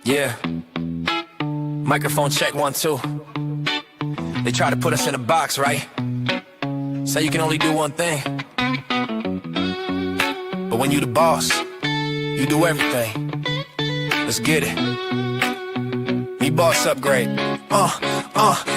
Yeah. Microphone check 1 2. They try to put us in a box, right? Say you can only do one thing. But when you the boss, you do everything. Let's get it. Me Bossupgr8.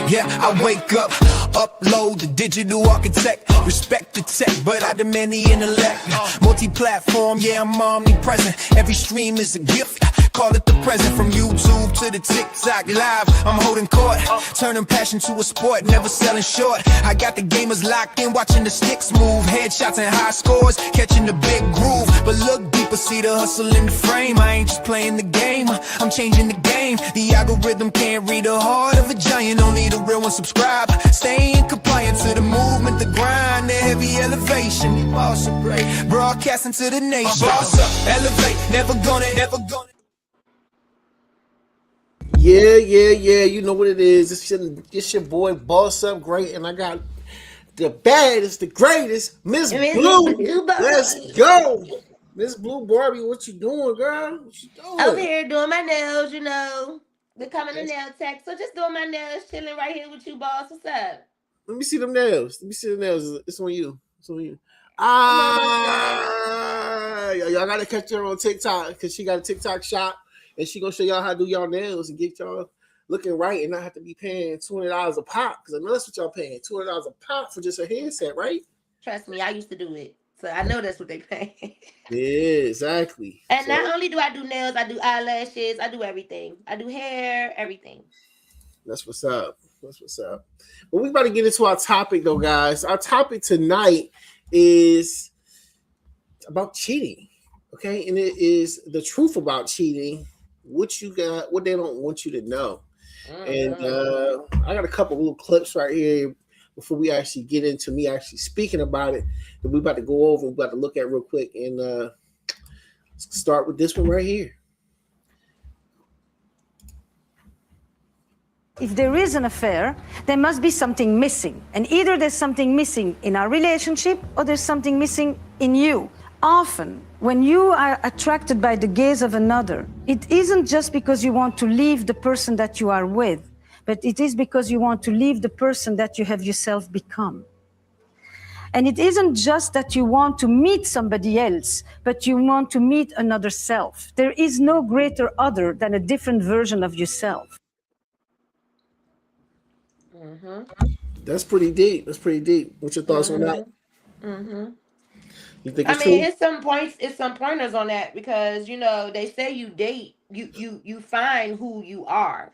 Yeah, I wake up, upload the digital architect. Respect the tech, but I demand the intellect. Multi-platform, yeah, I'm omnipresent. Every stream is a gift. Call it the present. From YouTube to the TikTok live, I'm holding court, turning passion to a sport, never selling short. I got the gamers locked in, watching the sticks move, headshots and high scores, catching the big groove. But look deeper, see the hustle in the frame. I ain't just playing the game, I'm changing the game. The algorithm can't read the heart of a giant, only the real ones subscribe. Staying compliant to the movement, the grind, the heavy elevation. Bossupgr8, broadcasting to the nation. Boss up, elevate, never gonna. Yeah. You know what it is. It's your boy Bossupgr8, and I got the baddest, the greatest, Ms. Blue. Let's go. Ms. Blue Barbie, what you doing, girl? What you doing? Over here doing my nails, becoming a nail tech. So just doing my nails, chilling right here with you, boss. What's up? Let me see them nails. It's on you. Y'all gotta catch her on TikTok because she got a TikTok shop and she gonna show y'all how to do y'all nails and get y'all looking right and not have to be paying $200 a pop, because I know that's what y'all paying, $200 a pop for just a headset, right? Trust me, I used to do it, so I know that's what they pay. Yeah, exactly. And not only do I do nails, I do eyelashes, I do everything. I do hair, everything. That's what's up. But we about to get into our topic though, guys. Our topic tonight is about cheating. Okay, and it is the truth about cheating, what they don't want you to know. And I got a couple little clips right here before we actually get into me actually speaking about it that we about to go over, we about to look at real quick, and let's start with this one right here. If there is an affair, there must be something missing. And either there's something missing in our relationship or there's something missing in you. Often, when you are attracted by the gaze of another, it isn't just because you want to leave the person that you are with, but it is because you want to leave the person that you have yourself become. And it isn't just that you want to meet somebody else, but you want to meet another self. There is no greater other than a different version of yourself. That's pretty deep. What's your thoughts on that? You think it's true? It's some pointers on that, because they say you date, you find who you are.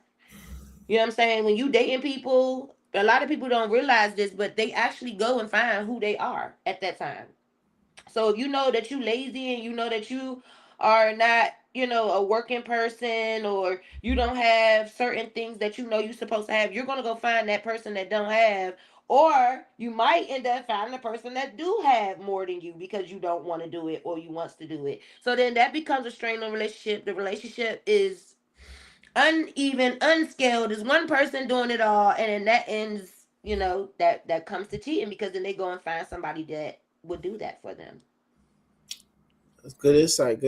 You know what I'm saying? When you dating people, a lot of people don't realize this, but they actually go and find who they are at that time. So if you know that you lazy and you know that you are not, a working person, or you don't have certain things that you're supposed to have, you're going to go find that person that don't have, or you might end up finding a person that do have more than you because you don't want to do it or you wants to do it. So then that becomes a strain on relationship. The relationship is uneven, unscaled. Is one person doing it all, and then that ends, that comes to cheating, because then they go and find somebody that would do that for them. That's good insight.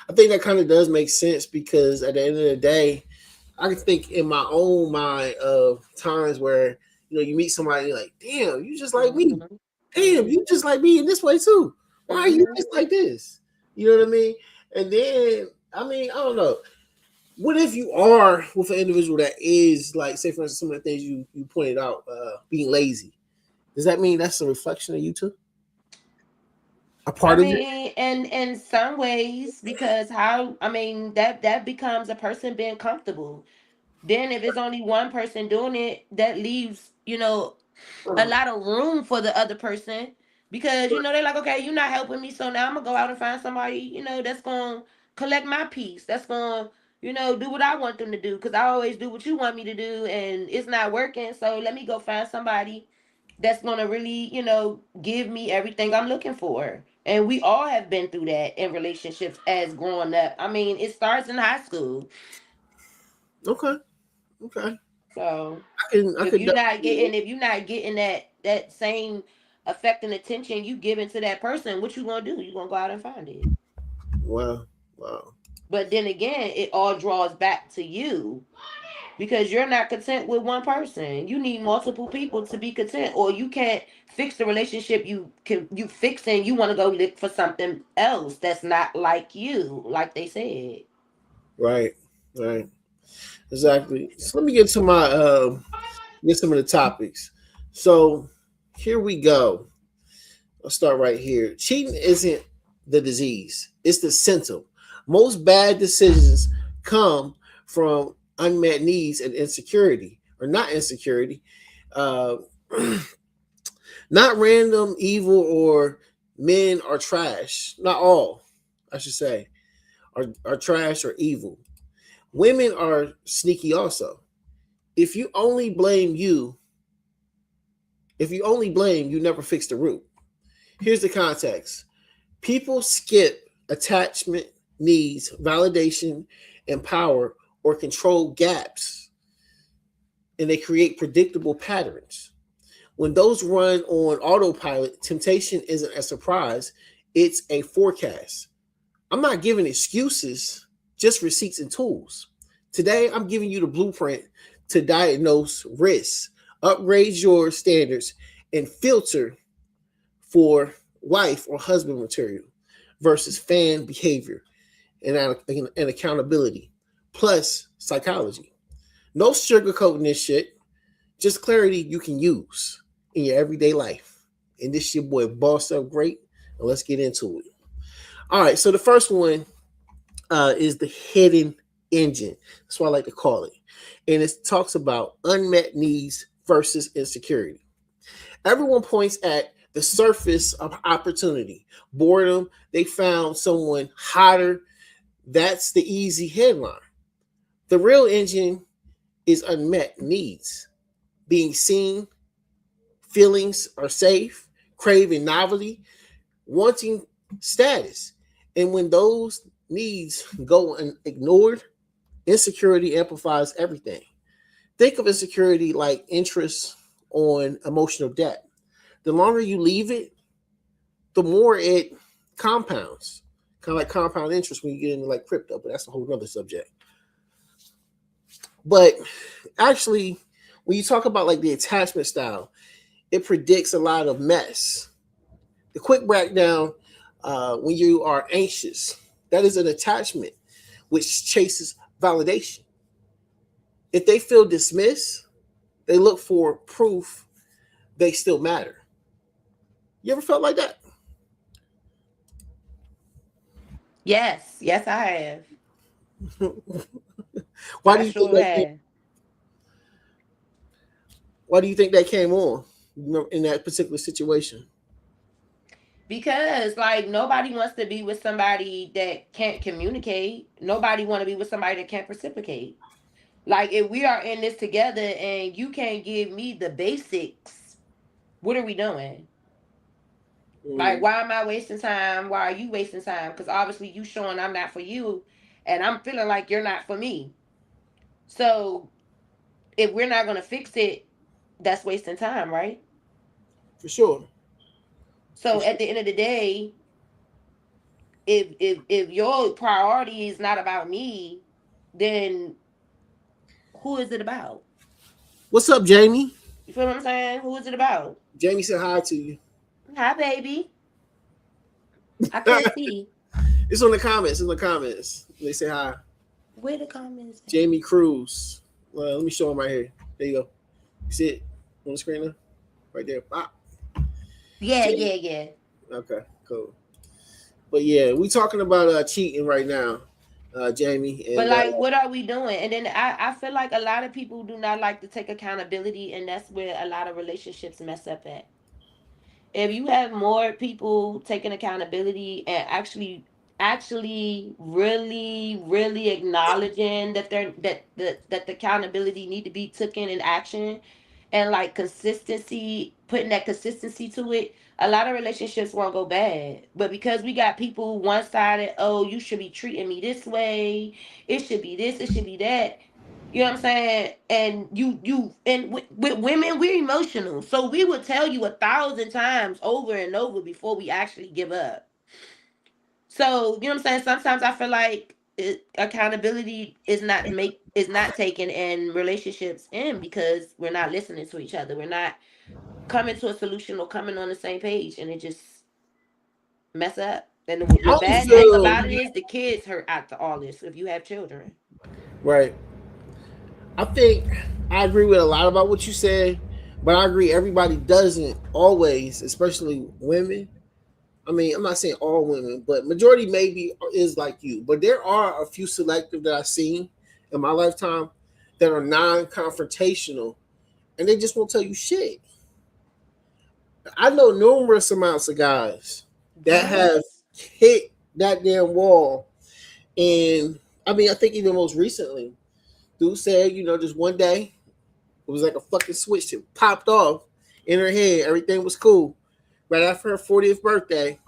I think that kind of does make sense, because at the end of the day, I can think in my own mind of times where, you meet somebody like, damn, you just like me. Damn, you just like me in this way too. Why are you just like this? You know what I mean? And then, I don't know. What if you are with an individual that is like, say for instance, some of the things you pointed out, being lazy? Does that mean that's a reflection of you too? A part of it? And in some ways, because that becomes a person being comfortable. Then if it's only one person doing it, that leaves, a lot of room for the other person, because, they're like, okay, you're not helping me, so now I'm gonna go out and find somebody, that's gonna collect my piece. That's gonna, do what I want them to do, because I always do what you want me to do, and it's not working. So let me go find somebody that's gonna really, give me everything I'm looking for. And we all have been through that in relationships as growing up. It starts in high school. Okay. So if you're not getting that same affecting attention you giving to that person, what you gonna do? You gonna go out and find it. Wow. But then again, it all draws back to you because you're not content with one person. You need multiple people to be content, or you can't fix the relationship you fixing. You want to go look for something else that's not like you, like they said. Right, right, exactly. So let me get to my get some of the topics. So here we go. I'll start right here. Cheating isn't the disease; it's the symptom. Most bad decisions come from unmet needs and insecurity, or not insecurity, uh, not random evil or men are trash. Not all, I should say, are trash or evil. Women are sneaky also. If you only blame you, if you only blame, you never fix the root. Here's the context. People skip attachment needs, validation, and power or control gaps, and they create predictable patterns. When those run on autopilot, temptation isn't a surprise, it's a forecast. I'm not giving excuses, just receipts and tools. Today, I'm giving you the blueprint to diagnose risks, upgrade your standards, and filter for wife or husband material versus fan behavior and accountability, plus psychology. No sugarcoating this shit, just clarity you can use in your everyday life. And this your boy Boss Up Great, and let's get into it. All right, so the first one is the hidden engine. That's what I like to call it. And it talks about unmet needs versus insecurity. Everyone points at the surface of opportunity, boredom. They found someone hotter. That's the easy headline. The real engine is unmet needs, being seen, feelings are safe, craving novelty, wanting status. And when those needs go ignored, insecurity amplifies everything. Think of insecurity like interest on emotional debt. The longer you leave it, the more it compounds. Kind of like compound interest when you get into like crypto, but that's a whole other subject. But actually, when you talk about like the attachment style, it predicts a lot of mess. The quick breakdown, when you are anxious, that is an attachment which chases validation. If they feel dismissed, they look for proof they still matter. You ever felt like that? Yes, yes, I have. Why I do you think sure that? have. Why do you think that came on in that particular situation? Because like nobody wants to be with somebody that can't communicate. Nobody want to be with somebody that can't reciprocate. Like if we are in this together and you can't give me the basics, what are we doing? Like Mm, why am I wasting time? Why are you wasting time? Because obviously you showing I'm not for you, and I'm feeling like you're not for me. So if we're not gonna fix it, that's wasting time, right? for sure. For So sure. at the end of the day, if your priority is not about me, then who is it about? What's up, Jamie? You feel what I'm saying? Who is it about? Jamie said hi to you. Hi, baby. I can't see. It's on the comments. In the comments, they say hi. Where the comments at? Jamie Cruz. Well, let me show him right here. There you go. You see it on the screen now? Right there. Ah, Yeah, Jamie. yeah, yeah. Okay, cool. But yeah, we talking about cheating right now, Jamie, But and like, what are we doing? And then I feel like a lot of people do not like to take accountability, and that's where a lot of relationships mess up at. If you have more people taking accountability and actually really acknowledging that they're that the accountability need to be taken in action, and like consistency, putting that consistency to it, a lot of relationships won't go bad. But because we got people one sided, oh, you should be treating me this way, it should be this, it should be that. You know what I'm saying? And with women, we're emotional, so we would tell you 1,000 times over and over before we actually give up. So you know what I'm saying? Sometimes I feel like accountability is not taken and relationships end because we're not listening to each other. We're not coming to a solution or coming on the same page, and it just mess up. And the I don't bad thing feel about it is the kids hurt after all this. If you have children, right. I think I agree with a lot about what you said, but I agree everybody doesn't always, especially women. I mean, I'm not saying all women, but majority maybe is like you. But there are a few selective that I've seen in my lifetime that are non-confrontational, and they just won't tell you shit. I know numerous amounts of guys that have yes, hit that damn wall, and I mean, I think even most recently, dude said, just one day it was like a fucking switch that popped off in her head. Everything was cool. Right after her 40th birthday.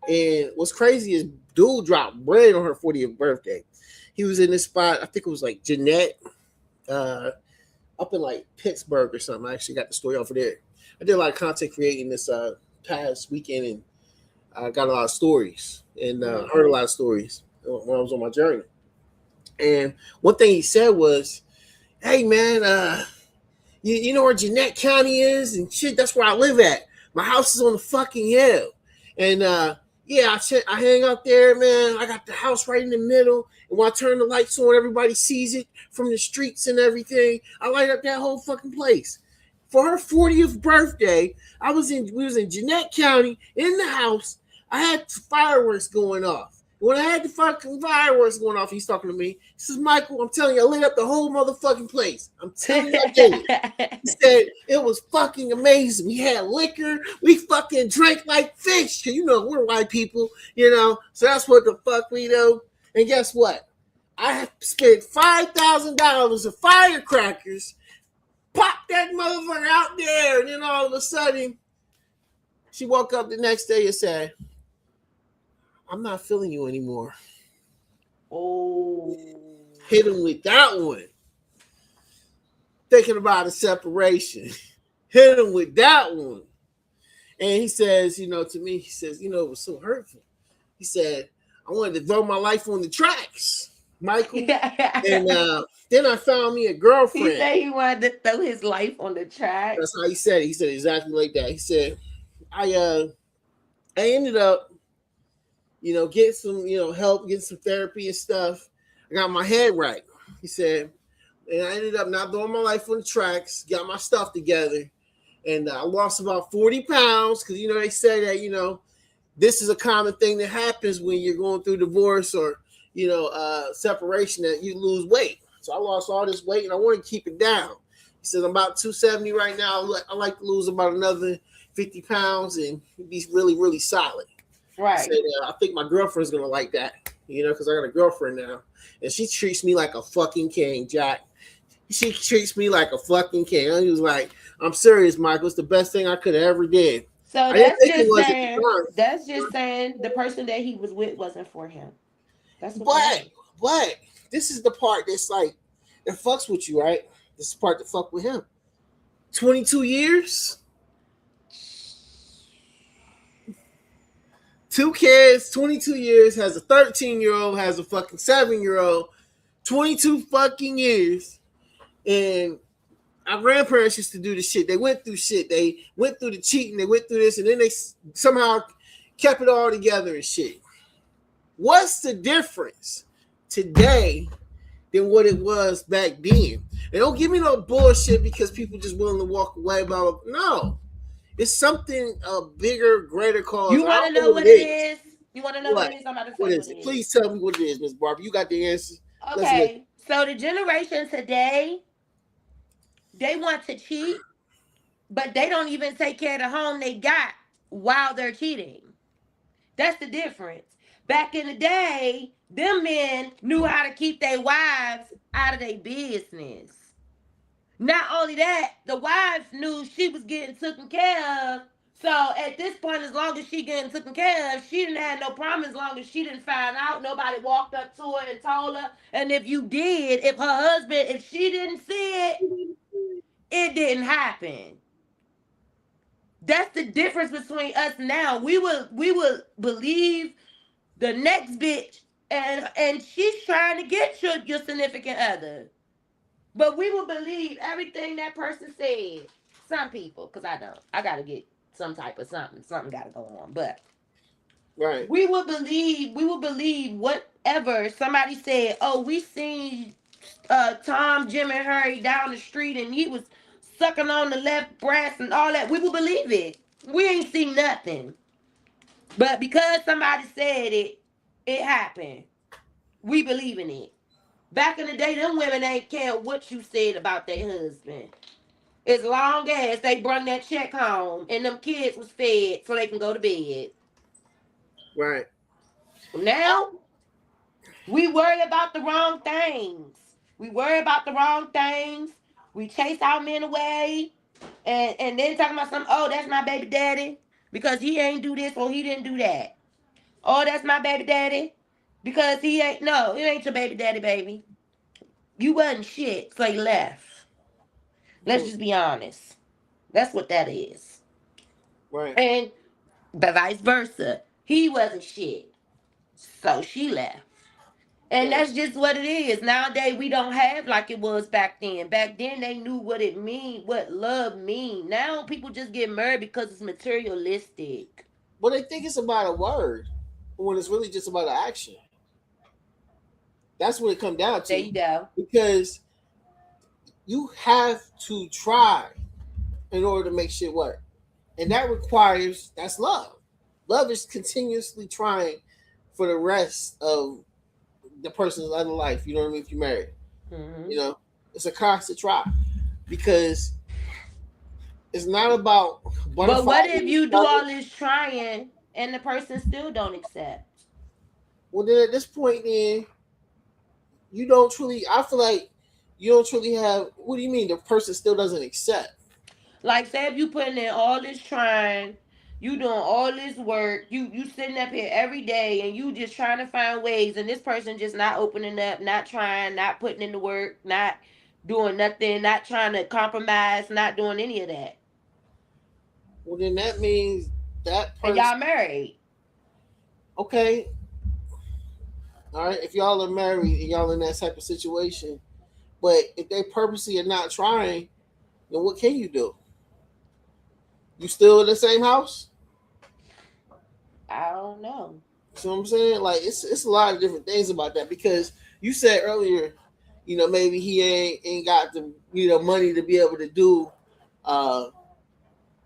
And what's crazy is dude dropped bread on her 40th birthday. He was in this spot, I think it was like Jeanette, up in like Pittsburgh or something. I actually got the story off of there. I did a lot of content creating this past weekend, and I got a lot of stories and heard a lot of stories when I was on my journey. And one thing he said was, "Hey man, you know where Jeanette County is and shit? That's where I live at. My house is on the fucking hill, and yeah, I hang out there, man. I got the house right in the middle, and when I turn the lights on, everybody sees it from the streets and everything. I light up that whole fucking place." For her 40th birthday, we was in Jeanette County in the house. I had fireworks going off. When I had the fucking fireworks going off, he's talking to me. He says, "Michael, I'm telling you, I lit up the whole motherfucking place. I'm telling you, I did it." He said it was fucking amazing. We had liquor. We fucking drank like fish. Cause we're white people, So that's what the fuck we do. And guess what? I spent $5,000 of firecrackers. Pop that motherfucker out there, and then all of a sudden, she woke up the next day and said, "I'm not feeling you anymore." oh, Hit him with that one. Thinking about a separation. Hit him with that one. And he says, to me, he says, it was so hurtful. He said, "I wanted to throw my life on the tracks, Michael." And then I found me a girlfriend. He said he wanted to throw his life on the track. That's how he said it. He said exactly like that. He said, I ended up, getting some, help, getting some therapy and stuff. I got my head right. He said, and I ended up not throwing my life on the tracks, got my stuff together, and I lost about 40 pounds because, they say that, this is a common thing that happens when you're going through divorce or, separation, that you lose weight. So I lost all this weight and I want to keep it down. He says, "I'm about 270 right now. I like to lose about another 50 pounds and be really, really solid." Right. Said, "I think my girlfriend's going to like that, because I got a girlfriend now. And she treats me like a fucking king, Jack. She treats me like a fucking king." And he was like, "I'm serious, Michael. It's the best thing I could have ever did." So that's just saying the person that he was with wasn't for him. That's what But this is the part that's like, that fucks with you, right? This is the part that fuck with him. 22 years, 2 kids, 22 years, has a 13-year-old, has a fucking 7-year-old, 22 fucking years. And our grandparents used to do this shit. They went through shit. They went through the cheating. They went through this, and then they somehow kept it all together and shit. What's the difference today than what it was back then? And don't give me no bullshit because people just willing to walk away about it. No. It's something a bigger, greater cause. You want to know what it is? You want to know what it is? I'm about to tell you what it is. Please tell me what it is, Ms. Barbie. You got the answer. Okay. So the generation today, they want to cheat, but they don't even take care of the home they got while they're cheating. That's the difference. Back in the day, them men knew how to keep their wives out of their business. Not only that, the wife knew she was getting taken care of. So at this point, as long as she getting taken care of, she didn't have no problem as long as she didn't find out. Nobody walked up to her and told her. And if you did, if she didn't see it, it didn't happen. That's the difference between us now. We will believe the next bitch and she's trying to get your significant other. But we will believe everything that person said. Some people, because I don't. I gotta get some type of something. Something gotta go on. But Right. we will believe whatever somebody said. Oh, we seen Tom, Jim, and Harry down the street, and he was sucking on the left breast and all that. We will believe it. We ain't seen nothing. But because somebody said it, it happened. We believe in it. Back in the day, them women ain't care what you said about their husband. As long as they bring that check home and them kids was fed so they can go to bed. Right. Now, we worry about the wrong things. We worry about the wrong things. We chase our men away. And then talking about something, oh, that's my baby daddy. Because he ain't do this or he didn't do that. Oh, that's my baby daddy. Because he ain't, no, it ain't your baby daddy, baby. You wasn't shit, so you left. Let's just be honest. That's what that is. Right. And the vice versa. He wasn't shit, so she left. And Right. that's just what it is. Nowadays we don't have like it was back then. Back then they knew what it mean, what love mean. Now people just get married because it's materialistic. But they think it's about a word when it's really just about an action. That's what it comes down There to. you go. Because you have to try in order to make shit work. And that's love. Love is continuously trying for the rest of the person's other life. You know what I mean? If you're married, Mm-hmm. it's a constant try because it's not about But what if butterflies. you do all this trying and the person still don't accept? Well, then at this point, then you don't truly. I feel like you don't truly have. What do you mean? The person still doesn't accept. Like, say if you putting in all this trying, you doing all this work, you sitting up here every day, and you just trying to find ways, and this person just not opening up, not trying, not putting in the work, not doing nothing, not trying to compromise, not doing any of that, Well, then that means that and y'all person. married. Okay, all right. If y'all are married and y'all in that type of situation, but if they purposely are not trying, then what can you do? You still in the same house? I don't know. You know what I'm saying? Like it's a lot of different things about that because you said earlier, maybe he ain't got the money to be able to do uh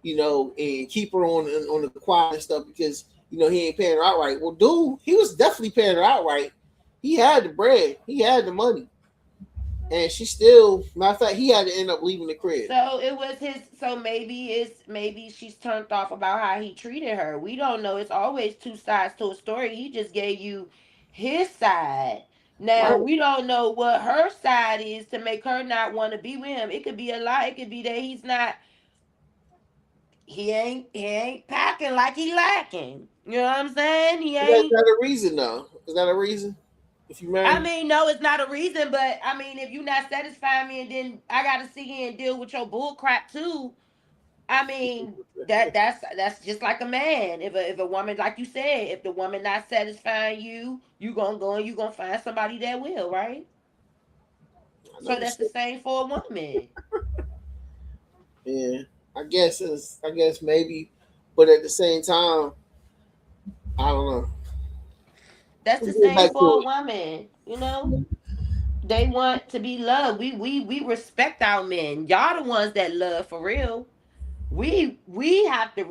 and keep her on the quiet and stuff because he ain't paying her outright. Well, dude, he was definitely paying her outright. He had the bread, he had the money, and she still. Matter of fact, he had to end up leaving the crib. So it was his. So maybe she's turned off about how he treated her. We don't know. It's always two sides to a story. He just gave you his side. Right. Now we don't know what her side is to make her not want to be with him. It could be a lot. It could be that he's not. He ain't packing like he lacking. You know what I'm saying? He Is ain't. that a reason though? Is that a reason? If you I married, mean, no, it's not a reason, but I mean, if you're not satisfying me, and then I gotta sit here and deal with your bull crap too. I mean, that's just like a man. If a woman, like you said, if the woman not satisfying you, you gonna go and you gonna find somebody that will, right? I So never that's the said. same for a woman. Yeah, I guess maybe, but at the same time, I don't know. That's the Let's get same back for to a woman. You know, they want to be loved. We respect our men. Y'all the ones that love for real. We have to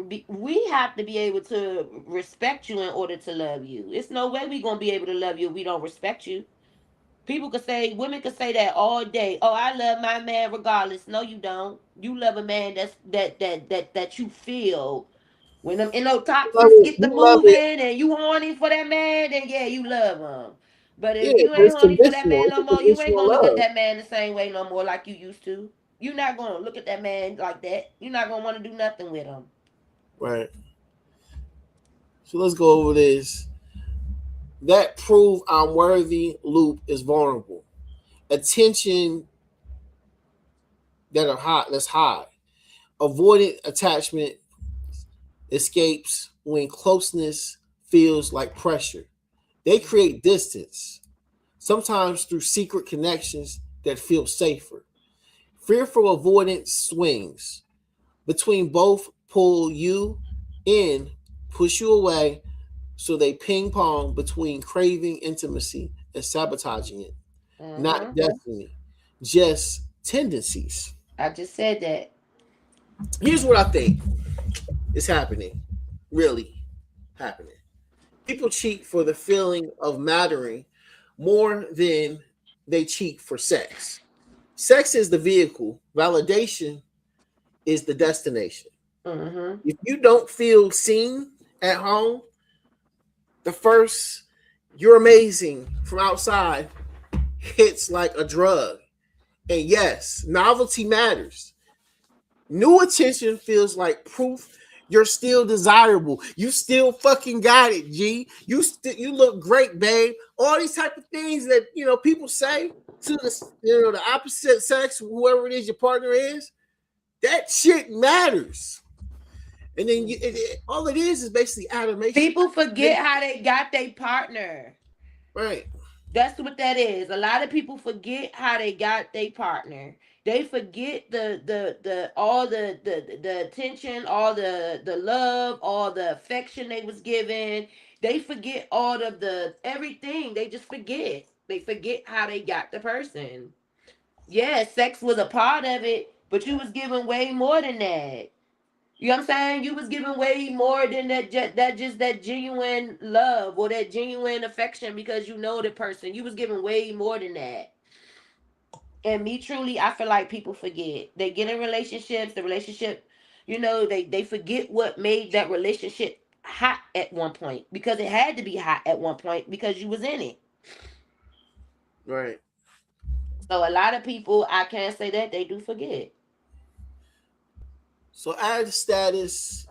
be able to respect you in order to love you. It's no way we gonna be able to love you if we don't respect you. People could say, women could say that all day. Oh, I love my man regardless. No, you don't. You love a man that you feel when them it. endotoxins get You the love it. moving and you horny for that man, then yeah, you love him. But Yeah, if you but ain't it's horny for that conditional. man It's no a more, you ain't conditional gonna look at love. that man the same way no more like you used to. You're not gonna look at that man like that. You're not gonna want to do nothing with him. Right. So let's go over this. That prove I'm worthy loop is vulnerable. Attention that are hot. That's high. Avoidant attachment escapes when closeness feels like pressure. They create distance, sometimes through secret connections that feel safer. Fearful avoidance swings between both pull you in, push you away, so they ping pong between craving intimacy and sabotaging it. Not Mm-hmm. destiny, just tendencies. I just said that. Here's what I think is happening, really happening. People cheat for the feeling of mattering more than they cheat for sex. Sex is the vehicle, validation is the destination. Mm-hmm. If you don't feel seen at home, the first "you're amazing" from outside hits like a drug. And yes, novelty matters. New attention feels like proof you're still desirable. You still fucking got it, G. You look great, babe. All these type of things that people say to the opposite sex, whoever it is your partner is. That shit matters. And then all it is basically adoration. People forget how they got their partner. Right. That's what that is. A lot of people forget how they got their partner. They forget the all the attention, all the love, all the affection they was given. They forget all of the everything. They just forget. They forget how they got the person. Yeah, sex was a part of it, but you was given way more than that. You know what I'm saying? You was giving way more than that genuine love or that genuine affection because you know the person. You was giving way more than that. And me truly, I feel like people forget. They get in relationships, the relationship, they forget what made that relationship hot at one point because it had to be hot at one point because you was in it. Right. So a lot of people, I can't say that they do forget. So add status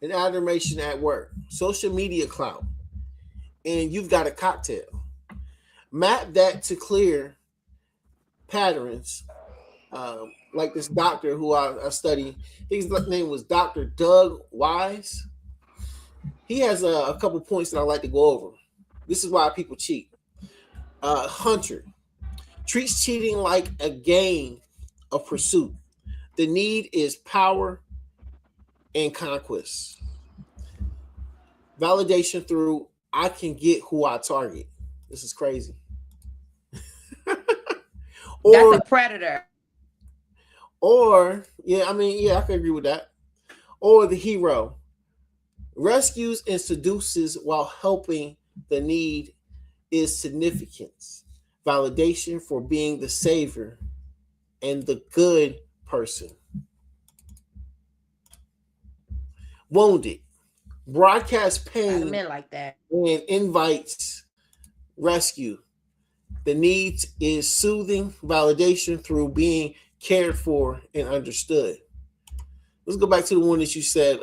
and adoration at work, social media clout, and you've got a cocktail. Map that to clear patterns. Like this doctor who I study, his name was Dr. Doug Wise. He has a couple points that I like to go over. This is why people cheat. Hunter treats cheating like a game of pursuit. The need is power and conquest. Validation through I can get who I target. This is crazy. That's or a predator. or yeah, I mean, yeah, I can agree with that. Or the hero rescues and seduces while helping. The need is significance, validation for being the savior and the good person. Wounded broadcast A lot of pain men like that. and invites rescue. The need is soothing validation through being cared for and understood. Let's go back to the one that you said,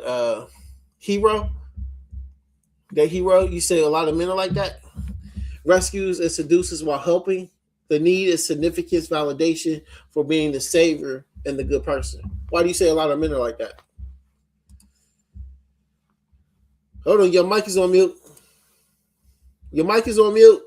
hero. That hero, you say a lot of men are like that. Rescues and seduces while helping. The need is significance, validation for being the savior and the good person. Why do you say a lot of men are like that? Hold on, your mic is on mute. Your mic is on mute.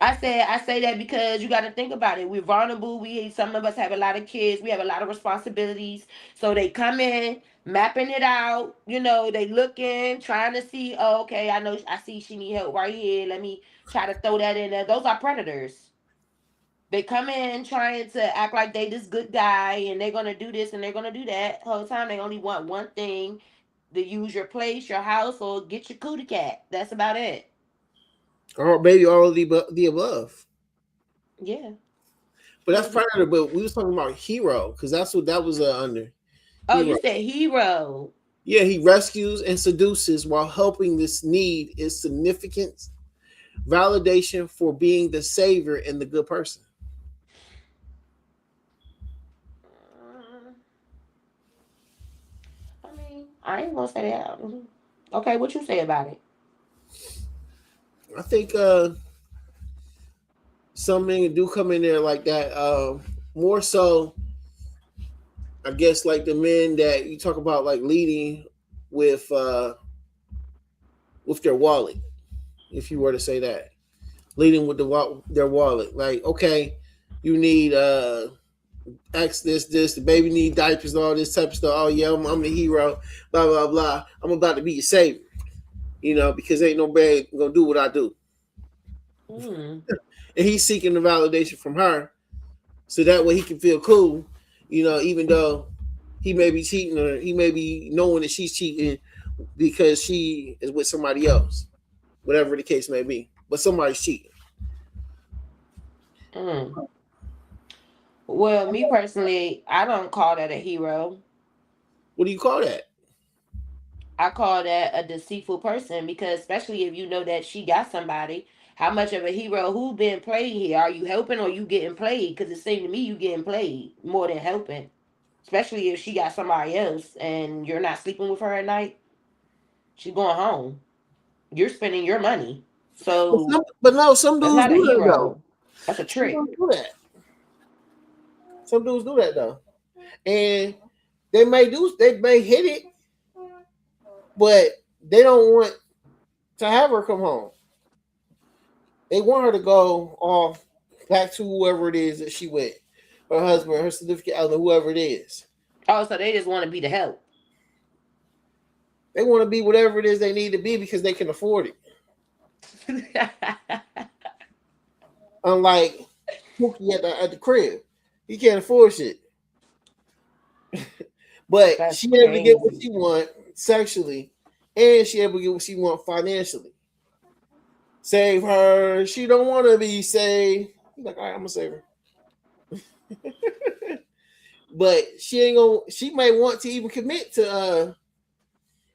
I say that because you got to think about it. We're vulnerable. Some of us have a lot of kids. We have a lot of responsibilities. So they come in, mapping it out. They looking, trying to see. Oh, okay, I see she need help right here. Let me try to throw that in there. Those are predators. They come in trying to act like they this good guy and they're gonna do this and they're gonna do that. The whole time they only want one thing: to use your place, your house, or get your cootie cat. That's about it. Or maybe all of the above. Yeah. But that's predator. But we was talking about hero because that's what that was under. Oh, Hero. you said hero. Yeah, he rescues and seduces while helping. This need is significance, validation for being the savior and the good person. I mean, I ain't gonna say that. Okay, what you say about it? I think some men do come in there like that. More so, I guess, like the men that you talk about, like leading with their wallet. if you were to say that, leading with their wallet. Like, okay, you need X this, the baby need diapers, all this type of stuff. Oh yeah, I'm the hero, blah blah blah. I'm about to be your savior, because ain't nobody gonna do what I do. Mm. And he's seeking the validation from her, so that way he can feel cool, even though he may be cheating, or he may be knowing that she's cheating because she is with somebody else, whatever the case may be. But somebody's cheating. Mm. Well, me personally, I don't call that a hero. What do you call that? I call that a deceitful person because, especially if you know that she got somebody, how much of a hero who been played here? Are you helping or you getting played? Because it seems to me you getting played more than helping. Especially if she got somebody else and you're not sleeping with her at night, she's going home. You're spending your money. So But no, some that's dudes not a do that though. hero. That's a Some trick. dudes do that. Some dudes do that though, and they may hit it, but they don't want to have her come home. They want her to go off back to whoever it is that she with, her husband, her significant other, whoever it is. Oh, so they just want to be the help. They want to be whatever it is they need to be because they can afford it. Unlike Pookie at the crib, he can't afford shit. But That's she able to get what crazy. she want sexually, and she able to get what she want financially. Save her. She don't want to be saved. He's like, all right, I'm gonna save her. But she ain't gonna. She may want to even commit to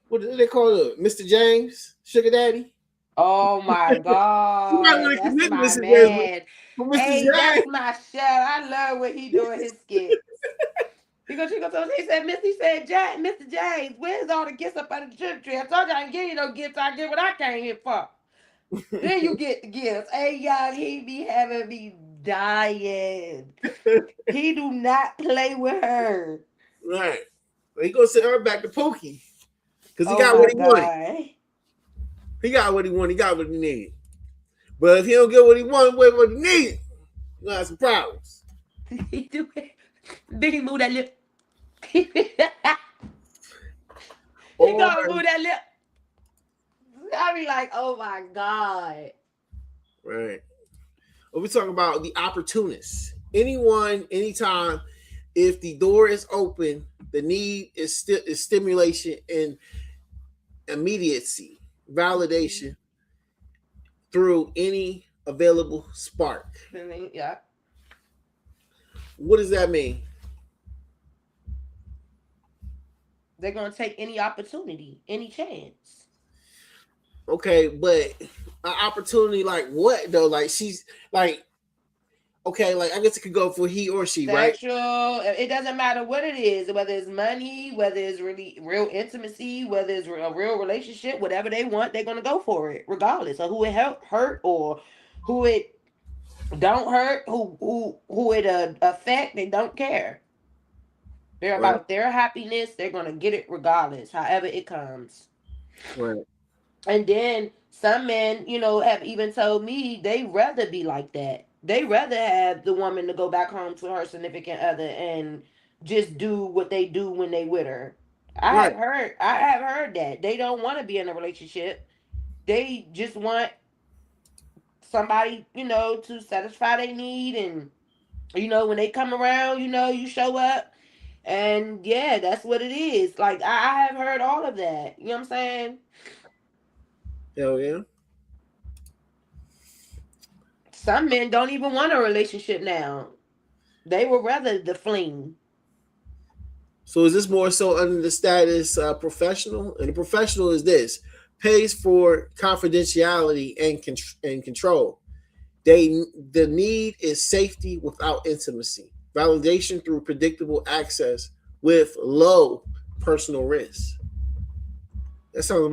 what do they call it, Mr. James, Sugar Daddy. Oh my She might God, want to that's commit to my Mr. James, man. but Mr. Hey, that's James. my show. I love when he doing his skits. He said, Missy said, Mr. James, where's all the gifts up under the trip tree? I told you I didn't give you no gifts. I get what I came here for. Then you get the gifts. Hey, y'all, he be having me dying. He do not play with her. Right. Well, he gonna send her back to Pookie because he Oh got what my he wanted. God. He got what he wanted. He got what he needed. But if he don't get what he wanted, what he needed, you gonna have some problems. He do it. Biggie move that lip. He Or gonna move that lip. I be like, oh my God. right. Or we talking about the opportunists. Anyone, anytime, if the door is open, the need is stimulation and immediacy, validation through any available spark. Yeah. What does that mean? They're gonna take any opportunity, any chance. Okay, but an opportunity like what though? Like she's like, okay, like I guess it could go for he or she, right? Sexual, it doesn't matter what it is, whether it's money, whether it's really real intimacy, whether it's a real relationship, whatever they want, they're gonna go for it, regardless of who it hurt or who it don't hurt, who it affect. They don't care. They're Right, about their happiness. They're gonna get it regardless, however it comes. right, And then some men, have even told me they rather be like that. They rather have the woman to go back home to her significant other and just do what they do when they with her. right, I have heard that. They don't want to be in a relationship. They just want somebody, to satisfy their need, and when they come around, you show up, and yeah, that's what it is. Like I have heard all of that. You know what I'm saying? hell yeah. Some men don't even want a relationship now. They would rather the fling. So is this more so under the status professional? And the professional is this: pays for confidentiality and control. The need is safety without intimacy, validation through predictable access with low personal risk. That sounds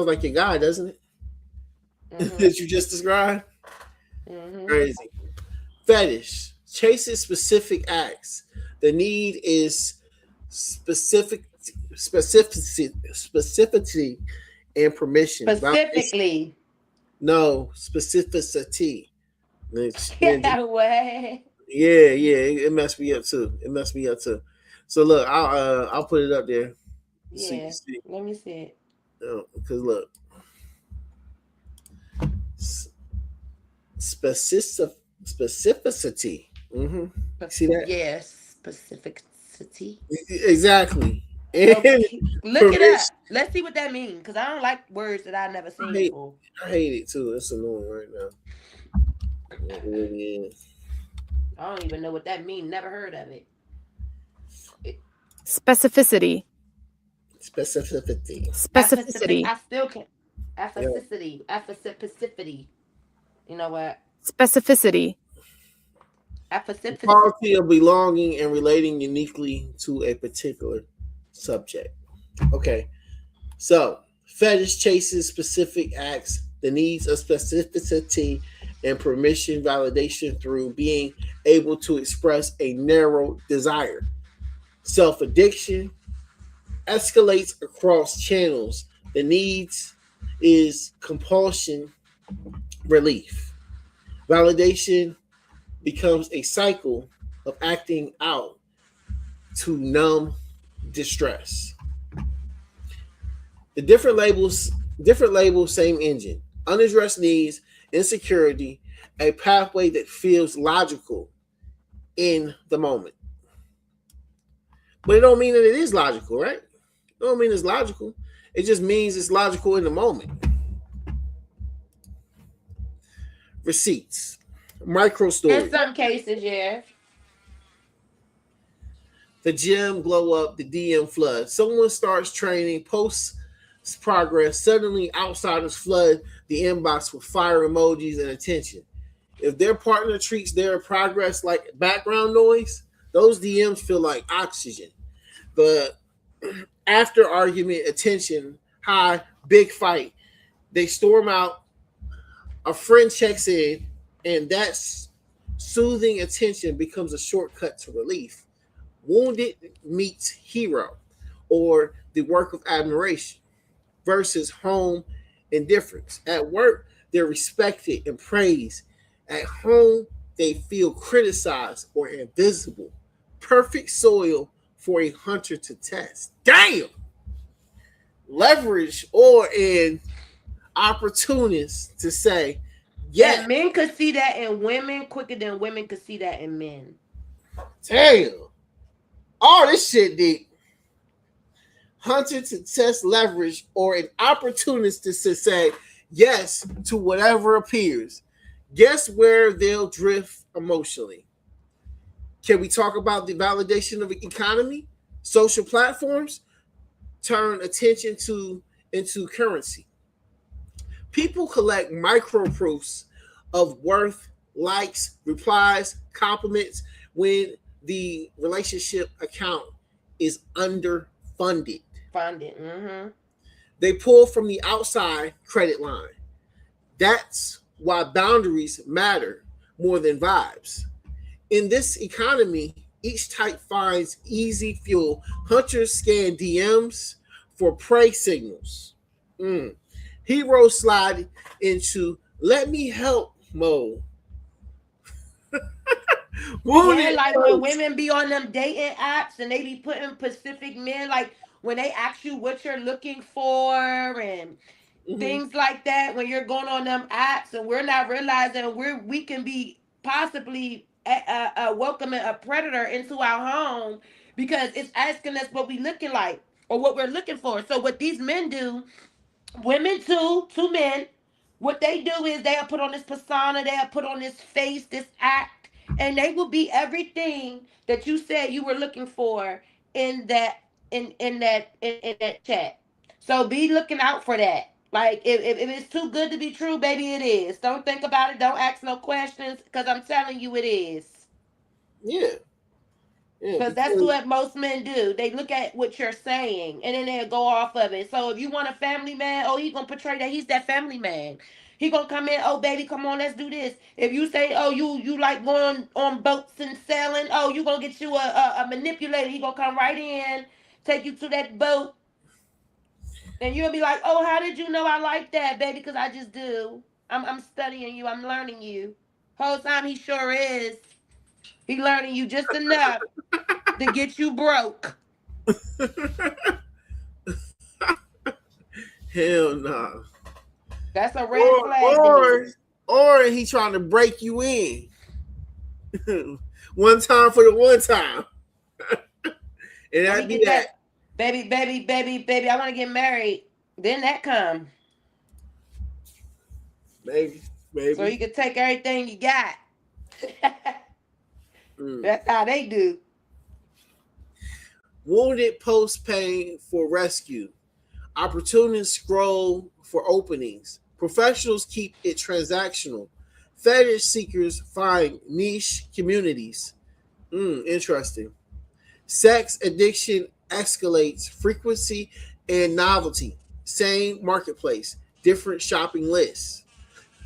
like your guy, doesn't it? Mm-hmm. That you just described. Mm-hmm. Crazy. Fetish chases specific acts. The need is specificity and permission. Specifically. No, specificity. Yeah, what? Yeah, yeah, it messed me up too. It messed me up too. So look, I'll put it up there so you can Yeah, see. let me see it. Because look, s- specific specificity. See that? Yes, specificity. Exactly. And Okay, look it up. permission. Let's see what that means, because I don't like words that I've never I seen hate, before. I hate it too. It's annoying right now. It really is. I don't even know what that means. Never heard of it. Specificity. Specificity. Apacific. Specificity. I still can't. Yeah. Apacificity. You know what? Specificity. The Apacificity. quality of belonging and relating uniquely to a particular subject. Okay. So, fetish chases specific acts, the needs of specificity and permission validation through being able to express a narrow desire. Self addiction escalates across channels. The needs is compulsion relief. Validation becomes a cycle of acting out to numb distress. The different labels, same engine. Unaddressed needs, insecurity, a pathway that feels logical in the moment. But it don't mean that it is logical, right? It don't mean it's logical. It just means it's logical in the moment. Receipts. Micro In stories. some cases, yeah. The gym glow up, the DM flood. Someone starts training, posts progress, suddenly outsiders flood the inbox with fire emojis and attention. If their partner treats their progress like background noise, those DMs feel like oxygen. But after argument, attention, high, big fight, they storm out, a friend checks in, and that soothing attention becomes a shortcut to relief. Wounded meets hero, or the work of admiration, versus home indifference. At work, they're respected and praised. At home, they feel criticized or invisible. Perfect soil for a hunter to test. Damn! Leverage or an opportunist to say, And yes, men could see that in women quicker than women could see that in men. damn. All this shit, deep. Hunter to test leverage or an opportunist to say yes to whatever appears. Guess where they'll drift emotionally? Can we talk about the validation of the economy? Social platforms turn attention to into currency. People collect micro proofs of worth, likes, replies, compliments when the relationship account is underfunded. Find it. Mm-hmm. They pull from the outside credit line. That's why boundaries matter more than vibes. In this economy, each type finds easy fuel. Hunters scan DMs for prey signals. Mm. Heroes slide into let me help mode. Yeah, Wounded like when folks. women be on them dating apps and they be putting specific men, like when they ask you what you're looking for and Mhm. things like that, when you're going on them apps and we're not realizing we can be possibly welcoming a predator into our home because it's asking us what we looking like or what we're looking for. So what these men do, women too, two men, what they do is they'll put on this persona, they'll put on this face, this act, and they will be everything that you said you were looking for in that in that chat. So be looking out for that. Like if it's too good to be true, baby, it is. Don't think about it. Don't ask no questions, because I'm telling you it is. Yeah, yeah, Because that's because what most men do. They look at what you're saying and then they'll go off of it. So if you want a family man, oh, he's going to portray that he's that family man. He gonna come in, oh baby, come on, let's do this. If you say, oh, you like going on boats and sailing, oh, you gonna get you a manipulator. He gonna come right in, take you to that boat, and you'll be like, oh, how did you know I like that, baby? Because I just do. I'm studying you. I'm learning you. Whole time he sure is. He learning you just enough to get you broke. Hell no. That's a red Or flag to me. or or he trying to break you in. One time for the one time. And Let me that'd be get that. that. Baby, baby, baby, baby, I want to get married. Then that come. Maybe, So you maybe. can take everything you got. Mm. That's how they do. Wounded post pain for rescue. Opportunists scroll for openings. Professionals keep it transactional. Fetish seekers find niche communities. Interesting. Sex addiction escalates frequency and novelty. Same marketplace, different shopping lists.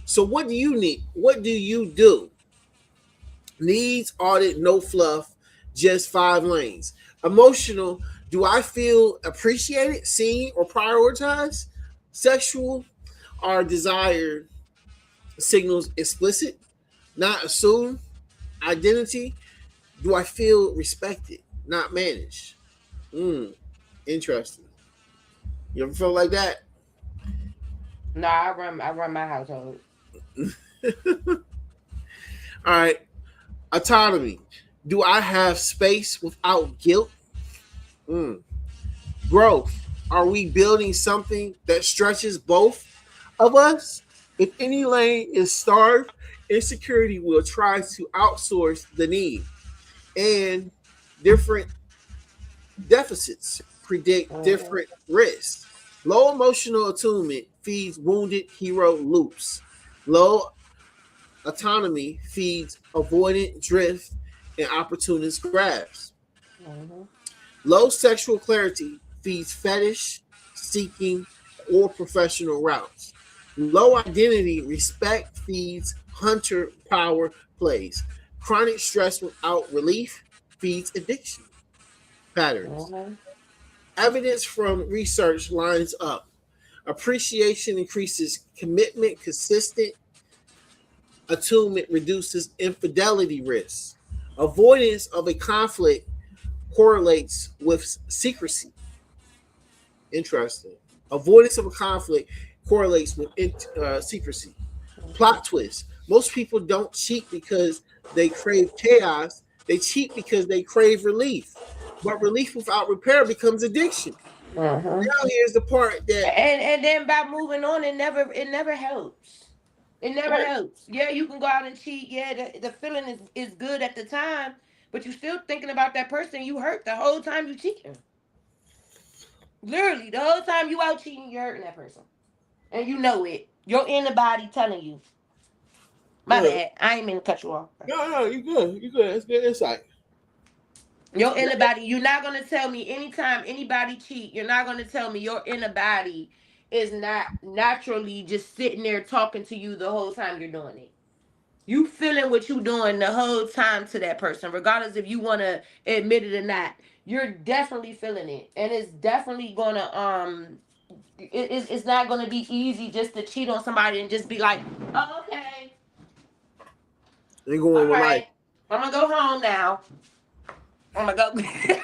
So what do you need? What do you do? Needs audit, no fluff, just 5 lanes. Emotional, do I feel appreciated, seen, or prioritized? Sexual, are desired signals explicit, not assumed? Identity, do I feel respected, not managed? Interesting. You ever feel like that? No, I run my household. All right. Autonomy. Do I have space without guilt? Mm. Growth. Are we building something that stretches both of us? If any lane is starved, insecurity will try to outsource the need. And different deficits predict Mhm. different risks. Low emotional attunement feeds wounded hero loops. Low autonomy feeds avoidant drift and opportunist grabs. Mhm. Low sexual clarity feeds fetish, seeking, or professional routes. Low identity respect feeds hunter power plays. Chronic stress without relief feeds addiction patterns. Mhm. Evidence from research lines up. Appreciation increases commitment, consistent attunement reduces infidelity risks. Avoidance of a conflict correlates with secrecy. Interesting. Avoidance of a conflict correlates with secrecy. Plot twist. Most people don't cheat because they crave chaos. They cheat because they crave relief. But relief without repair becomes addiction. Mhm. Now here's the part that And then by moving on, it never helps. It never right, helps. Yeah, you can go out and cheat. Yeah, the feeling is good at the time, but you still thinking about that person you hurt the whole time you cheating. Literally, the whole time you out cheating, you're hurting that person, and you know it. Your inner body telling you. My no, bad. I ain't mean to cut you off. no, you good. You good. It's good insight. Your inner body. You're not gonna tell me anytime anybody cheat. You're not gonna tell me your inner body is not naturally just sitting there talking to you the whole time you're doing it. You feeling what you doing the whole time to that person, regardless if you want to admit it or not. You're definitely feeling it, and it's definitely gonna it's not gonna be easy just to cheat on somebody and just be like, oh, okay, They all going with life. right, I'm gonna go home now. I'm gonna go.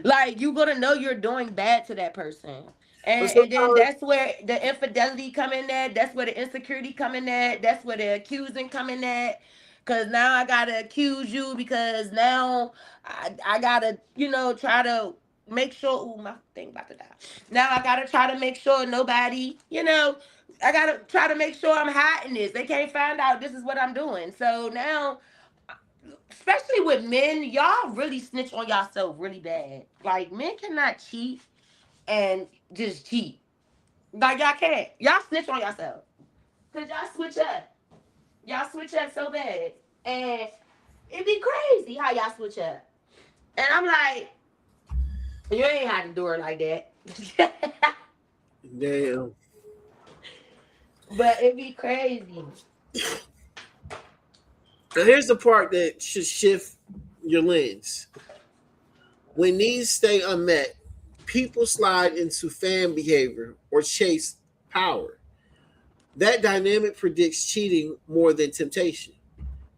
Like you gonna know you're doing bad to that person. But And then sometimes, that's where the infidelity come in at. That's where the insecurity come in at. That's where the accusing come in at. Cause now I gotta accuse you because now I gotta, try to make sure ooh, my thing about to die. Now I gotta try to make sure nobody, I gotta try to make sure I'm hiding this. They can't find out this is what I'm doing. So now especially with men, y'all really snitch on yourself really bad. Like men cannot cheat and just cheat. Like y'all can't. Y'all snitch on yourself. Cause y'all switch up. Y'all switch up so bad. And it'd be crazy how y'all switch up. And I'm like, you ain't had to do it like that. damn. But it'd be crazy. Now here's the part that should shift your lens. When needs stay unmet, people slide into fan behavior or chase power. That dynamic predicts cheating more than temptation.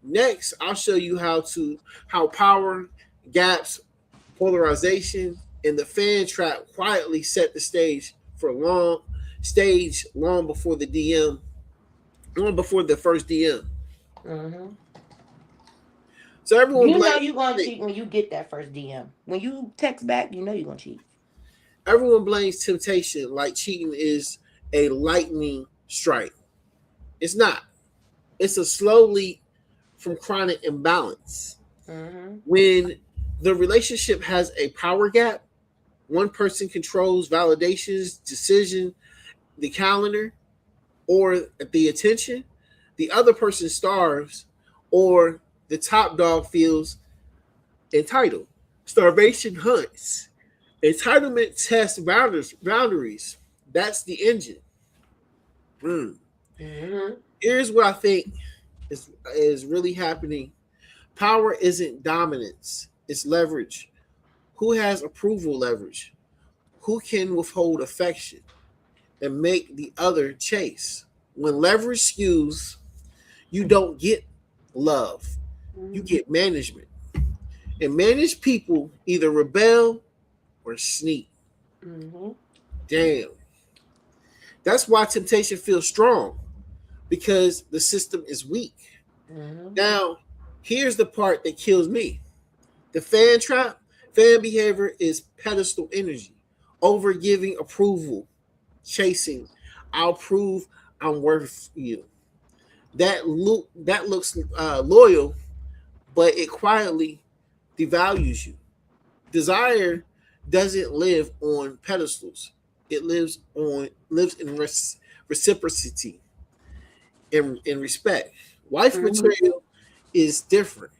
Next, I'll show you how power gaps, polarization, and the fan trap quietly set the stage long before the DM, long before the first DM. Mm-hmm. So everyone You know blames you're gonna cheat when you get that first DM. When you text back, you know you're gonna cheat. everyone blames temptation like cheating is a lightning strike. It's not. It's a slow leak from chronic imbalance. Mm-hmm. When the relationship has a power gap, one person controls validations, decision, the calendar, or the attention, the other person starves, or the top dog feels entitled. Starvation hunts. Entitlement tests boundaries. That's the engine. Mm. Mm-hmm. Here's what I think is really happening. Power isn't dominance, it's leverage. Who has approval leverage? Who can withhold affection and make the other chase? When leverage skews, you don't get love, you get management. And managed people either rebel or sneak. Mm-hmm. Damn. That's why temptation feels strong because the system is weak. Mm-hmm. Now, here's the part that kills me. The fan trap, fan behavior is pedestal energy, over giving approval, chasing. I'll prove I'm worth you. That looks loyal, but it quietly devalues you. Desire doesn't live on pedestals. It lives in reciprocity and respect. Wife Mm-hmm. material is different.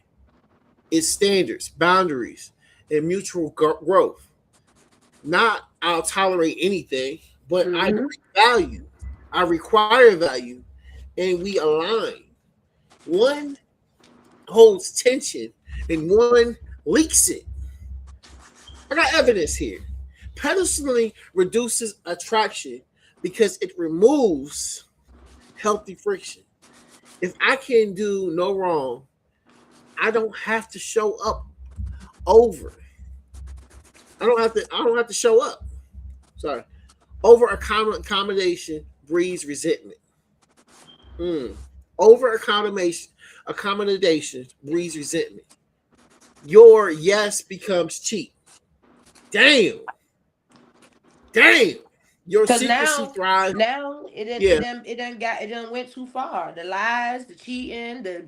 It's standards, boundaries, and mutual growth. Not I'll tolerate anything, but I Mm-hmm. bring value. I require value, and we align. One holds tension, and one leaks it. I got evidence here. Pedestaling reduces attraction because it removes healthy friction. If I can do no wrong, I don't have to show up over. I don't have to show up. Sorry. Over accommodation breeds resentment. Mm. Over accommodation breeds resentment. Your yes becomes cheap. Damn. Damn. Your Cause secrecy now, thrives. now it done, Yeah. it done went too far. The lies, the cheating, the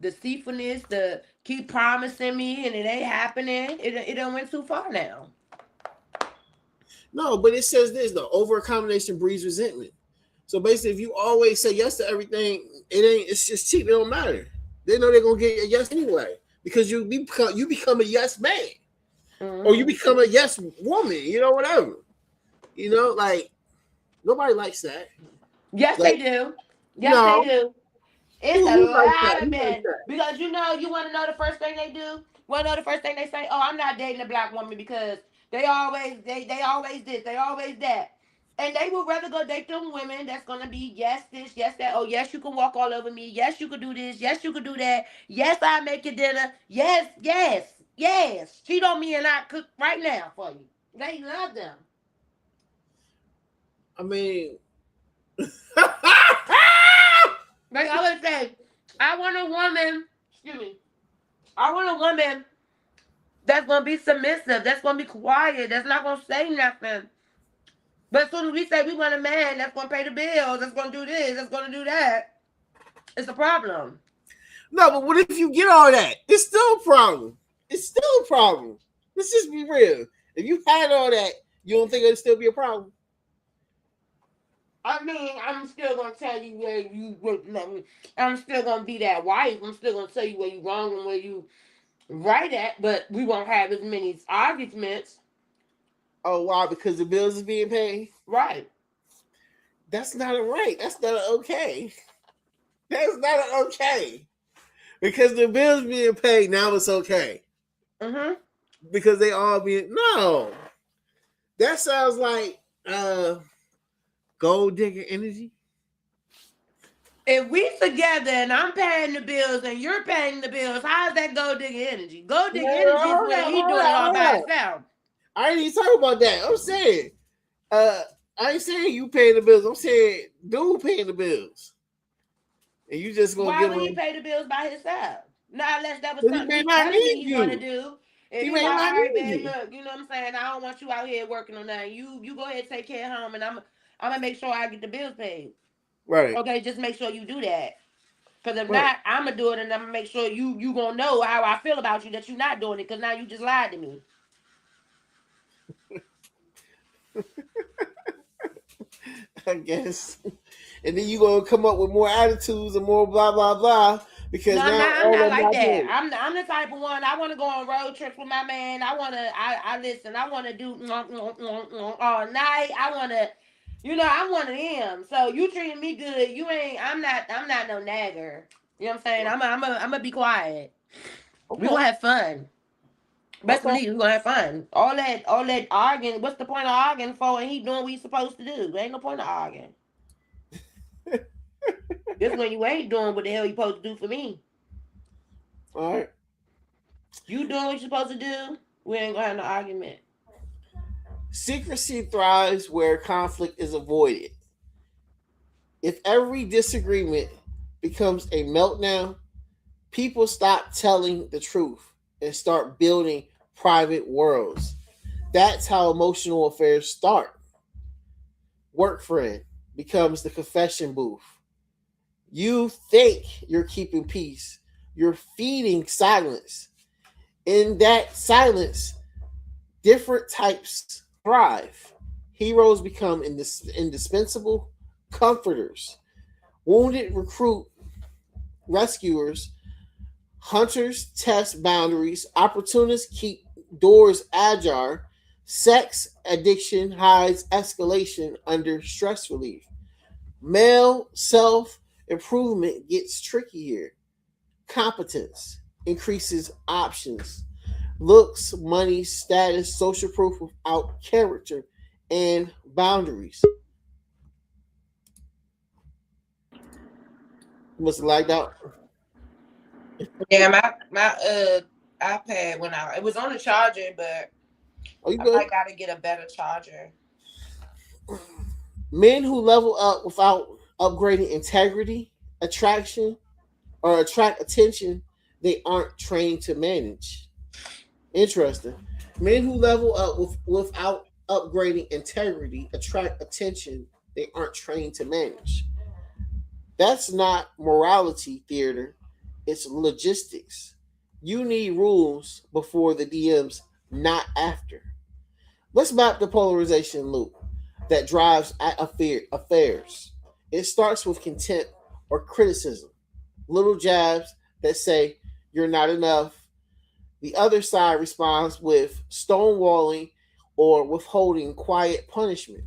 deceitfulness, the keep promising me and it ain't happening. It done went too far now. No, but it says this though. Over accommodation breeds resentment. So basically, if you always say yes to everything, it ain't. It's just cheap. It don't matter. They know they're gonna get a yes anyway because you become a yes man or you Mm-hmm. become a yes woman. Whatever. Like nobody likes that. Yes, they Like do. Yes, they no, do. It's who, a who likes that? lot of Who likes men that? because you want to know the first thing they do. Want to know the first thing they say? Oh, I'm not dating a black woman because they always this, they always that, and they would rather go date them women that's gonna be yes this, yes that. Oh yes, you can walk all over me. Yes, you could do this. Yes, you could do that. Yes, I make your dinner. Yes, yes, yes. Cheat on me and I cook right now for you. They love them. I mean, They always say, I want a woman. Excuse me. I want a woman that's gonna be submissive, that's gonna be quiet, that's not gonna say nothing. But as soon as we say we want a man that's gonna pay the bills, that's gonna do this, that's gonna do that, it's a problem. no, but what if you get all that? It's still a problem. It's still a problem. Let's just be real. If you had all that, you don't think it'd still be a problem? I mean, I'm still gonna tell you where I'm still gonna be that wife. I'm still gonna tell you where you wrong and where you right at, but we won't have as many arguments. Oh wow, because the bills is being paid. Right. That's not a right. That's not a okay. That's not an okay. Because the bills being paid, now it's okay. Mm-hmm. Because they all being no. That sounds like gold digger energy. If we together and I'm paying the bills and you're paying the bills, how's that gold digger energy? Gold digger energy is when he doing it all by himself. I ain't even talking about that. I'm saying, I ain't saying you paying the bills. I'm saying dude paying the bills, and you just gonna Why give would he him. pay the bills by himself? Not unless that was He something may he not telling need me he want to you. do. If He he like, may all not right, need babe, you. look, you know what I'm saying? I don't want you out here working on nothing. You go ahead and take care of home, and I'm gonna make sure I get the bills paid. Right. Okay, just make sure you do that. Because if Right. not, I'm gonna do it, and I'm gonna make sure you gonna know how I feel about you that you're not doing it. Because now you just lied to me. I guess. And then you gonna come up with more attitudes and more blah blah blah because No, I'm now not. I'm all not of like my that. days. I'm the type of one. I want to go on road trips with my man. I listen. I want to do all night. I want to, I'm one of them. So you treating me good. You ain't. I'm not no nagger. You know what I'm saying? I'm gonna be quiet. We Okay. gonna have fun. Best Okay. believe we gonna have fun. All that arguing. What's the point of arguing for? And he doing what he's supposed to do. There ain't no point of arguing. This when you ain't doing what the hell you supposed to do for me. All right. You doing what you supposed to do. We ain't gonna have no argument. Secrecy thrives where conflict is avoided. If every disagreement becomes a meltdown, people stop telling the truth and start building private worlds. That's how emotional affairs start. Work friend becomes the confession booth. You think you're keeping peace, you're feeding silence. In that silence, different types thrive. Heroes become indispensable comforters. Wounded recruit rescuers. Hunters test boundaries. Opportunists keep doors ajar. Sex addiction hides escalation under stress relief. Male self improvement gets trickier. Competence increases options. Looks, money, status, social proof without character and boundaries. You must have lagged out. Yeah, my iPad went out. It was on the charger, but Are you I good? might gotta get a better charger. Men who level up without upgrading integrity, attraction, or attract attention, they aren't trained to manage. Interesting. Men who level up without upgrading integrity, attract attention, they aren't trained to manage. That's not morality theater, it's logistics. You need rules before the DMs, not after. Let's map the polarization loop that drives affairs. It starts with contempt or criticism, little jabs that say you're not enough. The other side responds with stonewalling or withholding quiet punishment.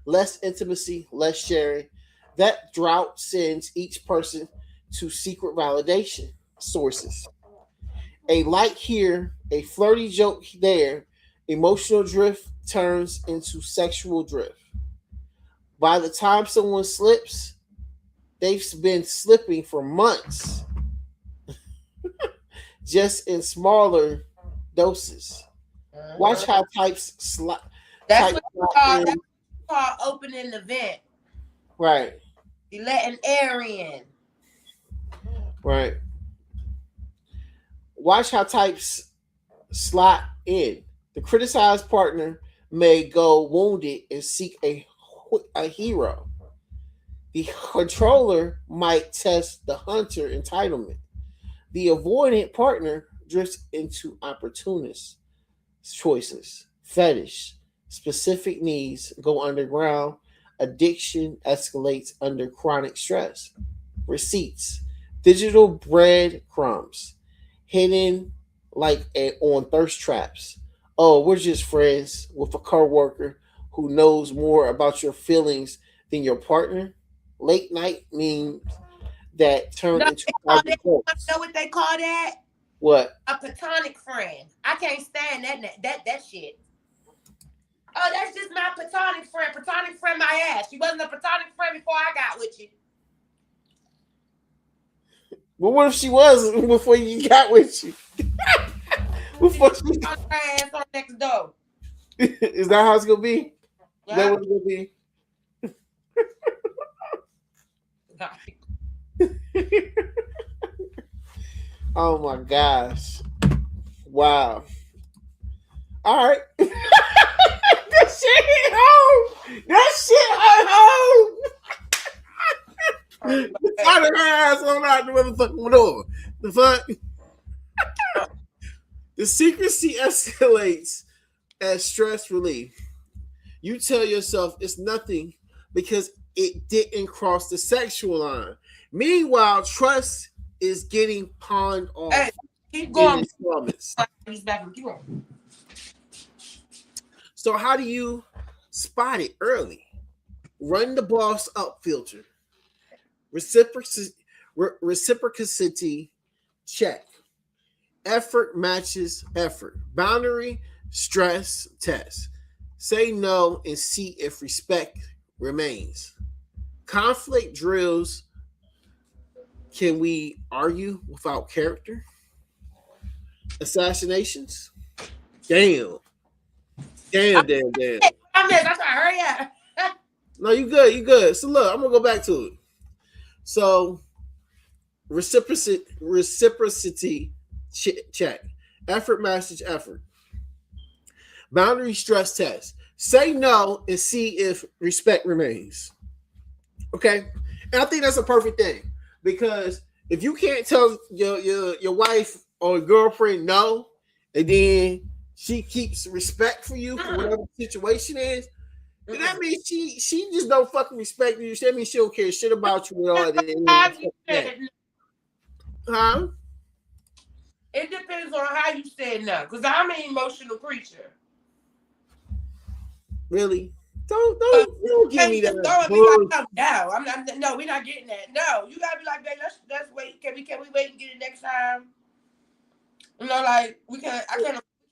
Less intimacy, less sharing. That drought sends each person to secret validation sources. A like here, a flirty joke there, emotional drift turns into sexual drift. By the time someone slips, they've been slipping for months, just in smaller doses. Watch how That's type what you slot call in. opening the vent. Right, You letting air in. right. Watch how types slot in. The criticized partner may go wounded and seek a hero. The controller might test the hunter entitlement. The avoidant partner drifts into opportunist choices, fetish, specific needs go underground, addiction escalates under chronic stress, receipts, digital breadcrumbs, hidden on thirst traps. Oh, we're just friends with a coworker who knows more about your feelings than your partner. Late night memes that turn No, into they call private that. jokes. You know what they call that? What? A platonic friend. I can't stand that shit. Oh, that's just my platonic friend. Platonic friend, my ass. She wasn't a platonic friend before I got with you. But what if she was before you got with you? Before she... On her ass on next door. Is that how it's gonna be? Is that Yeah. what it's gonna be? Oh my gosh. Wow. All right. That shit hit home. That shit hit home. Out of her ass on out the motherfucking door. The fuck? The secrecy escalates as stress relief. You tell yourself it's nothing because it didn't cross the sexual line. Meanwhile, trust is getting pawned off. Hey, keep going. Keep going. So how do you spot it early? Run the boss up filter. Reciprocity check. Effort matches effort. Boundary stress test. Say no and see if respect remains. Conflict drills. Can we argue without character? Assassinations? Damn. Damn. I mean, that's a hurry up. No, you good. So look, I'm gonna go back to it. So reciprocity check. Effort matches effort. Boundary stress test. Say no and see if respect remains. Okay? And I think that's a perfect thing. Because if you can't tell your wife or girlfriend no, and then she keeps respect for you for whatever the situation is, then that means she just don't fucking respect you. That means she don't care shit about you at all. Huh? It depends on how you said no, because I'm an emotional creature. Really? Don't give me that. Like, no, no, we're not getting that. No, you gotta be like, babe, let's wait. Can we wait and get it next time? You know, like we can't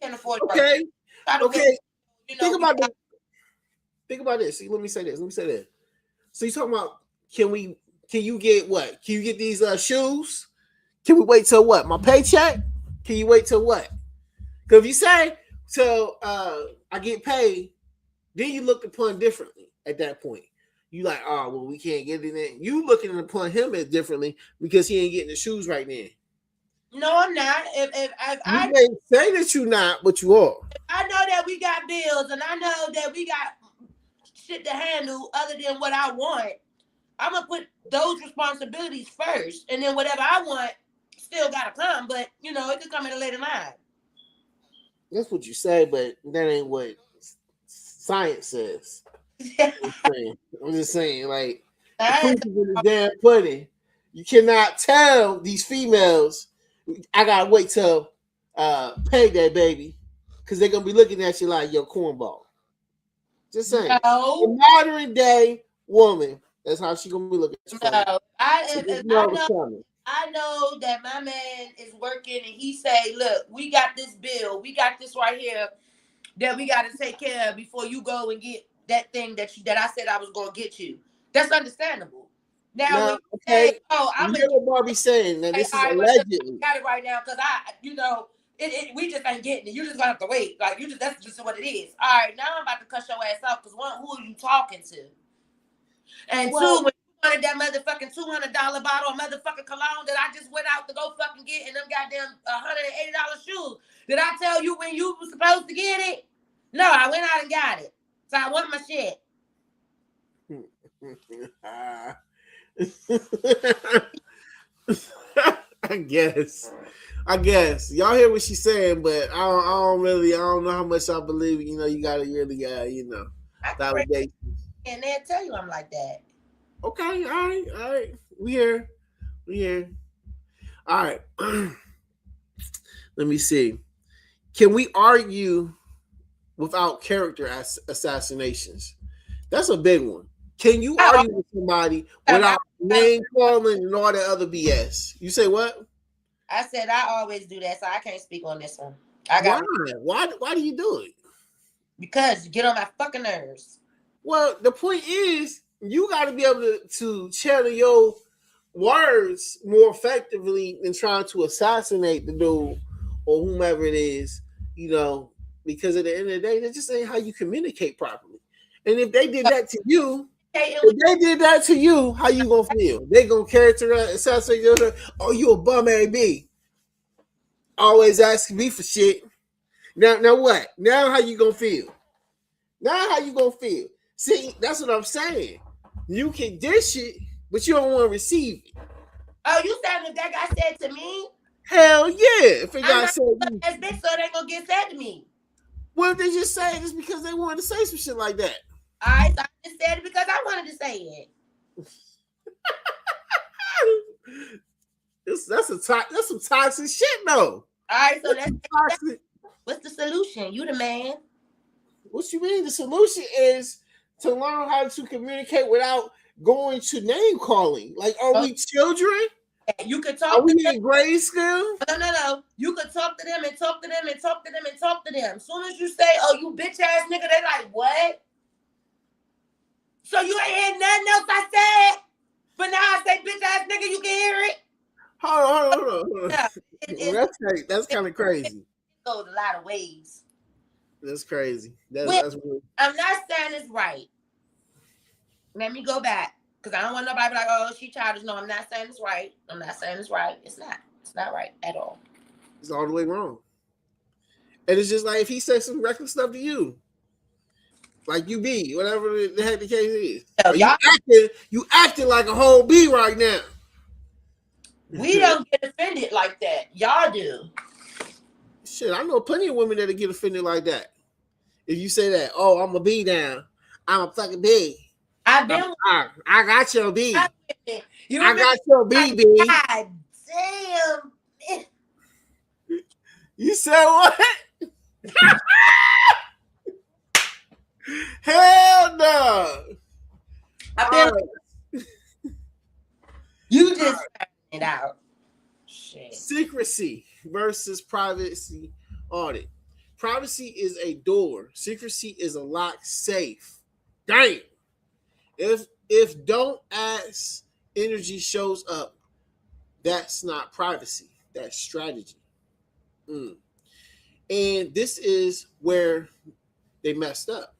afford it. Okay. Okay. You know, think about this. See, let me say this. So you talking about can you get what? Can you get these shoes? Can we wait till what? My paycheck? Can you wait till what? Because if you say till I get paid, then you look upon differently at that point. You like, oh well, we can't get it in. You looking upon him as differently because he ain't getting the shoes right now. No, I'm not. If I may say that you're not, but you are. I know that we got bills and I know that we got shit to handle other than what I want. I'm gonna put those responsibilities first, and then whatever I want still gotta come. But you know, it could come at a later line. That's what you say, but that ain't what science says. I'm just saying, like, the proof is in the damn pudding. You cannot tell these females, I gotta wait till payday, baby, because they're gonna be looking at you like your cornball. Just saying. No. The modern day woman, that's how she gonna be looking at you. No, I know that my man is working and he say, look, we got this bill, we got this right here that we got to take care of before you go and get that thing that I said I was going to get you. That's understandable. Now, when you say, I'm hear what Barbie saying. Now, this is allegedly. I got it right now because we just ain't getting it. You just gonna have to wait. Like that's just what it is. All right, now I'm about to cut your ass off because one, who are you talking to? And two, when you wanted that motherfucking $200 bottle of motherfucking cologne that I just went out to go fucking get, and them goddamn $180 shoes. Did I tell you when you were supposed to get it? No, I went out and got it. So I want my shit. I guess y'all hear what she's saying, but I don't know how much I believe. You know, you gotta really validation. And they'll tell you I'm like that. Okay, all right. We here. All right. Let me see. Can we argue without character assassinations? That's a big one. Can you argue with somebody without name calling and all that other BS? You say what? I said I always do that, so I can't speak on this one. Why do you do it? Because you get on my fucking nerves. Well, the point is, you got to be able to channel your words more effectively than trying to assassinate the dude or whomever it is, because at the end of the day, that just ain't how you communicate properly. And if they did that to you, how you gonna feel? They gonna characterize, assassinate you. Oh, you a bum, AB. Always asking me for shit. Now what? Now how you gonna feel? See, that's what I'm saying. You can dish it, but you don't want to receive it. Oh, you saying if that guy said to me? Hell yeah! If it got said, as bitch, so they gonna get said to me. Well, if they just say it, it's because they wanted to say some shit like that. All right, so I just said it because I wanted to say it. That's some toxic shit, though. All right, so that's toxic. What's the solution? You the man. What you mean? The solution is to learn how to communicate without going to name calling. Like, are we children? You could talk. Are we in grade school? No. You could talk to them and talk to them and talk to them and talk to them. As soon as you say, "Oh, you bitch ass nigga," they like, "What?" So you ain't hear nothing else I said, but now I say bitch ass nigga, you can hear it. Hold on. That's kind of crazy. It goes a lot of ways. That's crazy. That's weird. I'm not saying it's right. Let me go back. Because I don't want nobody to be like, oh, she childish. No, I'm not saying it's right. It's not. It's not right at all. It's all the way wrong. And it's just like if he says some reckless stuff to you, like you be, whatever the heck the case is. So you acting like a whole bee right now. We don't get offended like that. Y'all do. Shit, I know plenty of women that'll get offended like that. If you say that, oh, I'm a bee now. I'm a fucking bee. I got your bee. I got your bee, bee. God damn. You said what? Hell no. You just it out. Shit. Secrecy versus privacy audit. Privacy is a door. Secrecy is a locked safe. Damn. If don't ask energy shows up, that's not privacy. That's strategy. And this is where they messed up.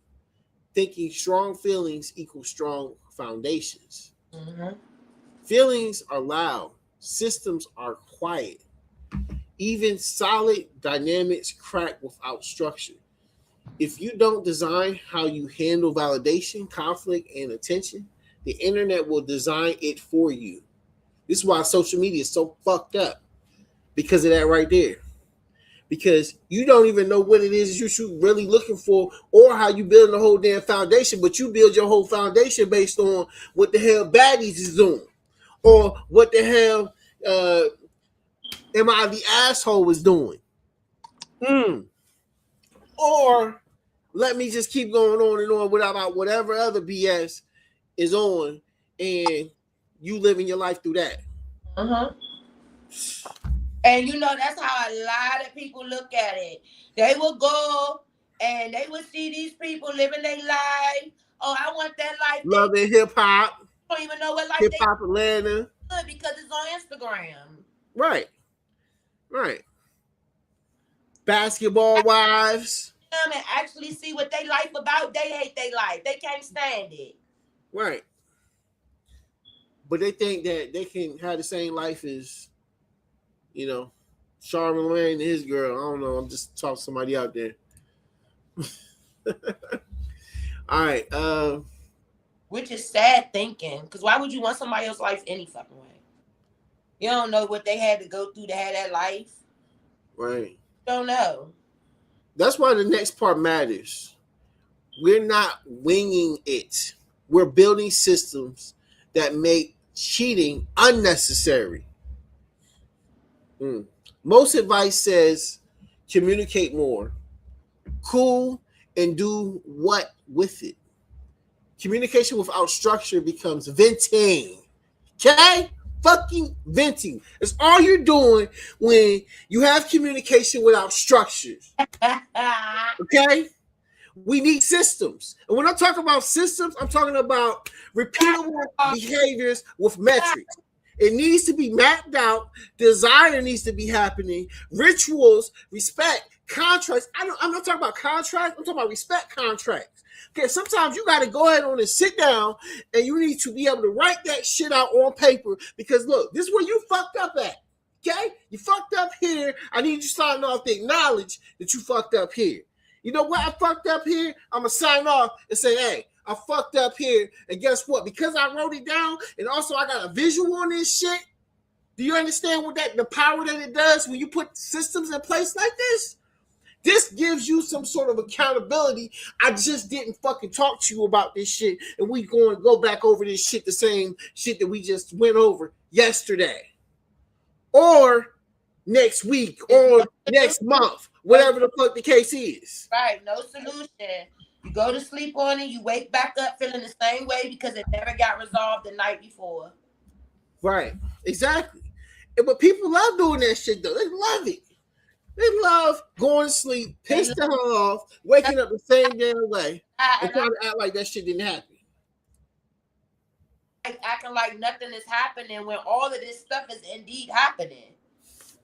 Thinking strong feelings equal strong foundations. Mm-hmm. Feelings are loud. Systems are quiet. Even solid dynamics crack without structure. If you don't design how you handle validation, conflict, and attention, the internet will design it for you. This is why social media is so fucked up, because of that right there. Because you don't even know what it is you're really looking for or how you build the whole damn foundation, but you build your whole foundation based on what the hell baddies is doing or what the hell am I the asshole is doing. Or let me just keep going on and on without whatever other BS is on, and you living your life through that. And that's how a lot of people look at it. They will go and they will see these people living their life. Oh, I want that life. Loving hip hop. Don't even know what life hip hop Atlanta. Because it's on Instagram. Right. Basketball wives. And actually see what they life about. They hate their life. They can't stand it. Right. But they think that they can have the same life as, Charlamagne and his girl. I don't know. I'm just talking to somebody out there. All right. Which is sad thinking. Because why would you want somebody else's life any fucking way? You don't know what they had to go through to have that life. Right. You don't know. That's why the next part matters. We're not winging it. We're building systems that make cheating unnecessary. Most advice says communicate more. Cool, and do what with it? Communication without structure becomes venting. Okay? Fucking venting. It's all you're doing when you have communication without structures. Okay? We need systems. And when I talk about systems, I'm talking about repeatable behaviors with metrics. It needs to be mapped out. Desire needs to be happening. Rituals, respect, contracts. I'm not talking about contracts. I'm talking about respect contracts. Okay, sometimes you got to go ahead on and sit down, and you need to be able to write that shit out on paper. Because look, this is where you fucked up at. Okay, you fucked up here. I need you to sign off to acknowledge that you fucked up here. You know what? I fucked up here. I'm gonna sign off and say, hey, I fucked up here. And guess what? Because I wrote it down, and also I got a visual on this shit. Do you understand what the power that it does when you put systems in place like this? This gives you some sort of accountability. I just didn't fucking talk to you about this shit, and we going to go back over this shit, the same shit that we just went over yesterday, or next week, or next month, whatever the fuck the case is. Right, no solution. You go to sleep on it, you wake back up feeling the same way because it never got resolved the night before. Right, exactly. But people love doing that shit though. They love it. They love going to sleep, pissed the hell off, waking up the same damn way, and trying to act like that shit didn't happen. Like acting like nothing is happening when all of this stuff is indeed happening.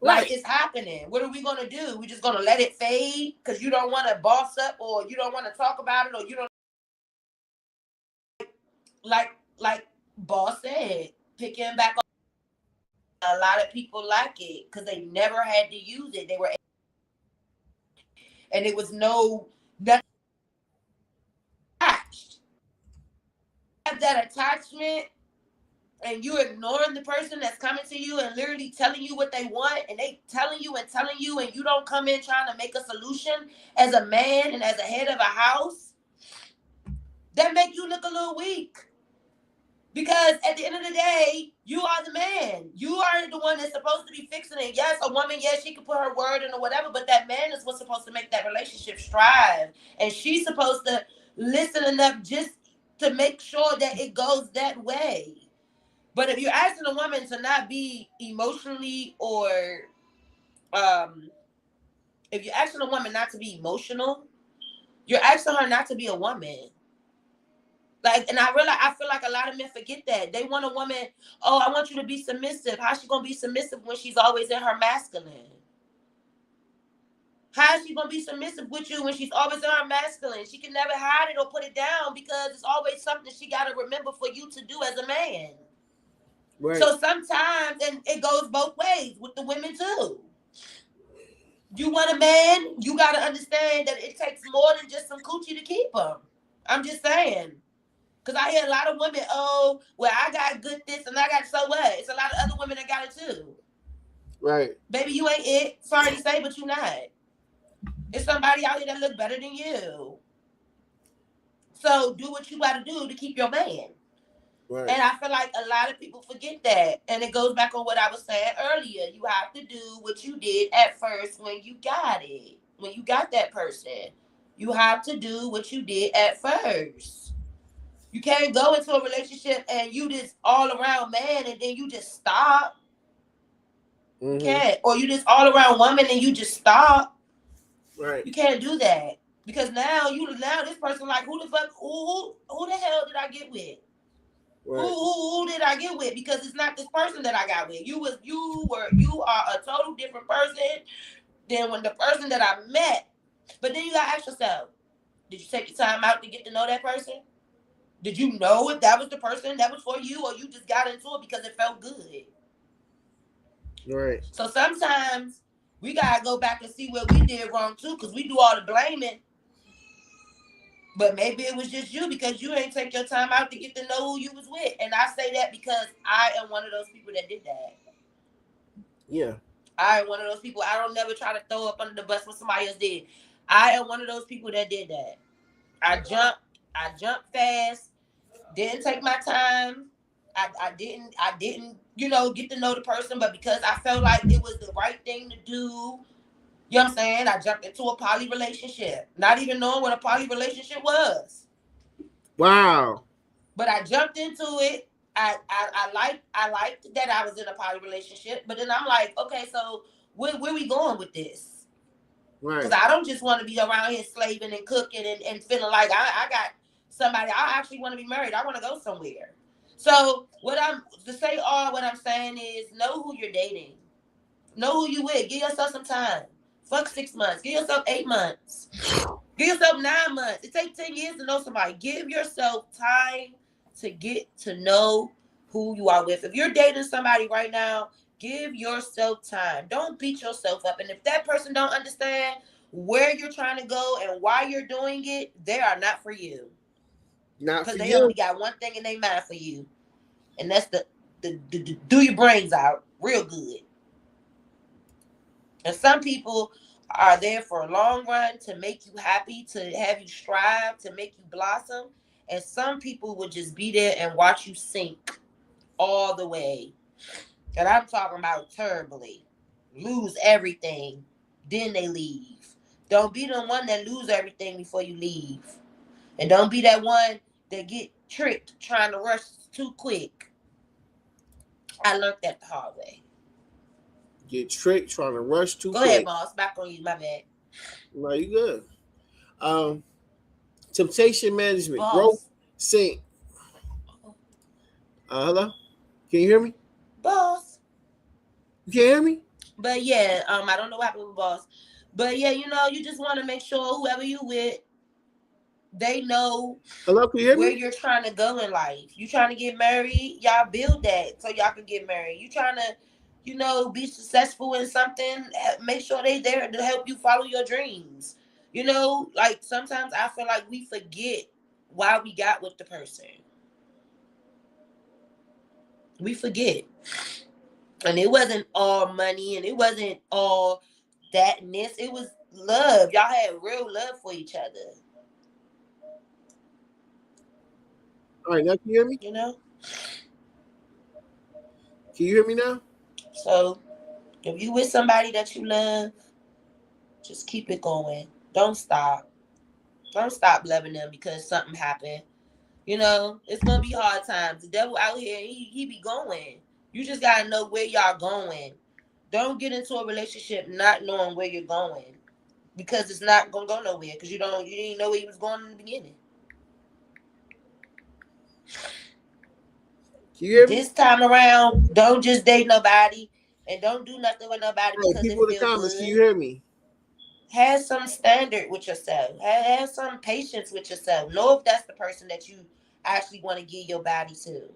Right. Like it's happening. What are we gonna do? We just gonna let it fade because you don't want to boss up, or you don't want to talk about it, or you don't like Boss said, picking back up. A lot of people like it because they never had to use it. They were, and it was nothing attached. Have that attachment, and you're ignoring the person that's coming to you and literally telling you what they want, and they telling you, and you don't come in trying to make a solution as a man and as a head of a house. That make you look a little weak. Because at the end of the day, you are the man. You are the one that's supposed to be fixing it. Yes, a woman, yes, she can put her word in or whatever, but that man is what's supposed to make that relationship strive. And she's supposed to listen enough just to make sure that it goes that way. But if you're asking a woman to not be emotionally or if you're asking a woman not to be emotional, you're asking her not to be a woman. Like, and I feel like a lot of men forget that. They want a woman, oh, I want you to be submissive. How's she going to be submissive when she's always in her masculine? How is she going to be submissive with you when she's always in her masculine? She can never hide it or put it down because it's always something she got to remember for you to do as a man. Right. So sometimes, and it goes both ways with the women too. You want a man, you got to understand that it takes more than just some coochie to keep him. I'm just saying. Because I hear a lot of women, oh, well, I got good this and I got so what? It's a lot of other women that got it too. Right. Baby, you ain't it. Sorry to say, but you not. It's somebody out here that look better than you. So do what you got to do to keep your man. Right. And I feel like a lot of people forget that. And it goes back on what I was saying earlier. You have to do what you did at first when you got it. When you got that person. You have to do what you did at first. You can't go into a relationship and you just all around man and then you just stop. Mm-hmm. You can't. Or you just all around woman and you just stop. Right. You can't do that. Because now this person like, who the fuck, who the hell did I get with? Right. Who did I get with? Because it's not this person that I got with. You are a total different person than when the person that I met. But then you gotta ask yourself, did you take your time out to get to know that person? Did you know if that was the person that was for you, or you just got into it because it felt good? Right. So sometimes we gotta go back and see what we did wrong too, because we do all the blaming. But maybe it was just you because you ain't take your time out to get to know who you was with. And I say that because I am one of those people that did that. Yeah. I am one of those people. I don't never try to throw up under the bus when somebody else did. I am one of those people that did that. I jumped fast, didn't take my time. I didn't, get to know the person, but because I felt like it was the right thing to do, you know what I'm saying? I jumped into a poly relationship, not even knowing what a poly relationship was. Wow. But I jumped into it. I liked that I was in a poly relationship, but then I'm like, okay, so where we going with this? Right. Because I don't just want to be around here slaving and cooking and feeling like I got somebody. I actually want to be married. I want to go somewhere. So what I'm to say all what I'm saying is know who you're dating. Know who you with. Give yourself some time. Fuck 6 months. Give yourself 8 months. Give yourself 9 months. It takes 10 years to know somebody. Give yourself time to get to know who you are with. If you're dating somebody right now, give yourself time. Don't beat yourself up. And if that person don't understand where you're trying to go and why you're doing it, they are not for you. Not Because for they you. only got one thing in their mind for you. And that's the do your brains out real good. And some people are there for a long run to make you happy, to have you strive, to make you blossom. And some people would just be there and watch you sink all the way. And I'm talking about terribly. Lose everything, then they leave. Don't be the one that lose everything before you leave. And don't be that one that get tricked trying to rush too quick. I learned that the hard way. Get tricked trying to rush too Go ahead, quick. boss. Back on you, my bad. No, you good. Um, Temptation management, growth, Boss. sync. Hello, can you hear me? Boss. You can hear me? But yeah, I don't know what happened with boss. But yeah, you just want to make sure whoever you with, they know Hello, can you hear where me? you're trying to go in life. You trying to get married, y'all build that so y'all can get married. You trying to, be successful in something, make sure they there to help you follow your dreams. Like sometimes I feel like we forget why we got with the person. We forget. And it wasn't all money and it wasn't all that and this. It was love. Y'all had real love for each other. All right, now can you hear me? You know? Can you hear me now? So if you with somebody that you love, just keep it going. Don't stop. Don't stop loving them because something happened. It's gonna be hard times. The devil out here, he be going. You just gotta know where y'all going. Don't get into a relationship not knowing where you're going. Because it's not gonna go nowhere. Because you didn't know where he was going in the beginning. Can you hear me? This time around, don't just date nobody and don't do nothing with nobody Hey, because people it in the feel comments, can you good. hear me? Have some standard with yourself. Have some patience with yourself. Know if that's the person that you actually want to give your body to.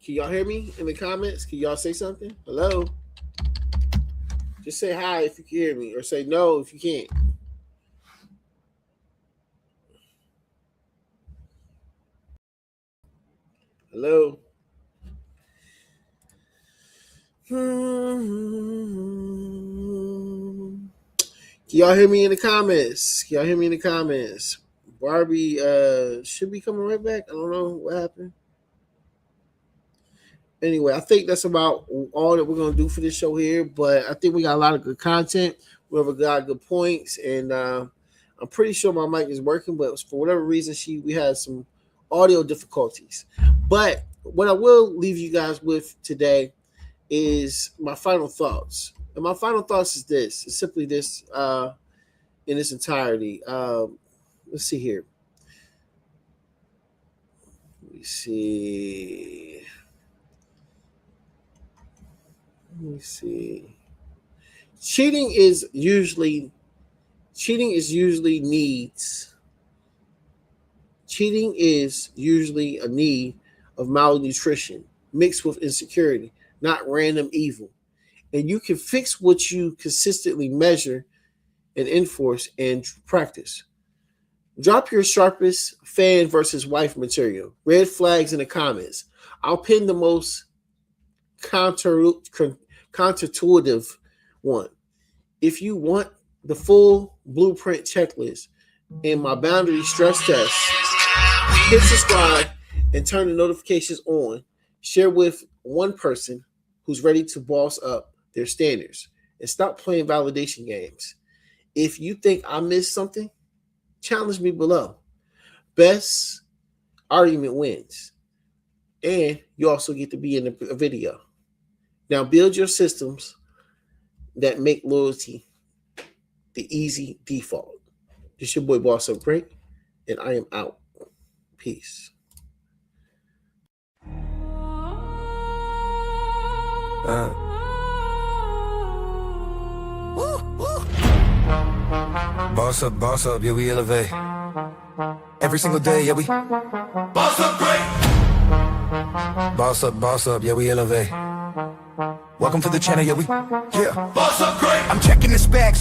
Can y'all hear me in the comments? Can y'all say something? Hello? Just say hi if you can hear me, or say no if you can't. Hello? Can y'all hear me in the comments? Can y'all hear me in the comments? Barbie should be coming right back. I don't know what happened. Anyway, I think that's about all that we're gonna do for this show here. But I think we got a lot of good content. We have a lot of good points, and I'm pretty sure my mic is working. But for whatever reason, we had some audio difficulties. But what I will leave you guys with today is my final thoughts. And my final thoughts is this. It's simply this in its entirety. Let's see here. Let me see. Let me see. Cheating is usually needs. Cheating is usually a need of malnutrition mixed with insecurity, not random evil. And you can fix what you consistently measure and enforce and practice. Drop your sharpest fan versus wife material. Red flags in the comments. I'll pin the most counterintuitive one. If you want the full blueprint checklist and my boundary stress test, hit subscribe and turn the notifications on. Share with one person who's ready to boss up their standards and stop playing validation games. If you think I missed something, challenge me below. Best argument wins. And you also get to be in a video. Now build your systems, that make loyalty the easy default. This your boy Bossupgr8, and I am out. Peace. Boss up, yeah, we elevate. Every single day, yeah, we boss up great. Boss up, yeah, we elevate. Welcome to the channel, yeah, we boss up great. I'm checking this bag.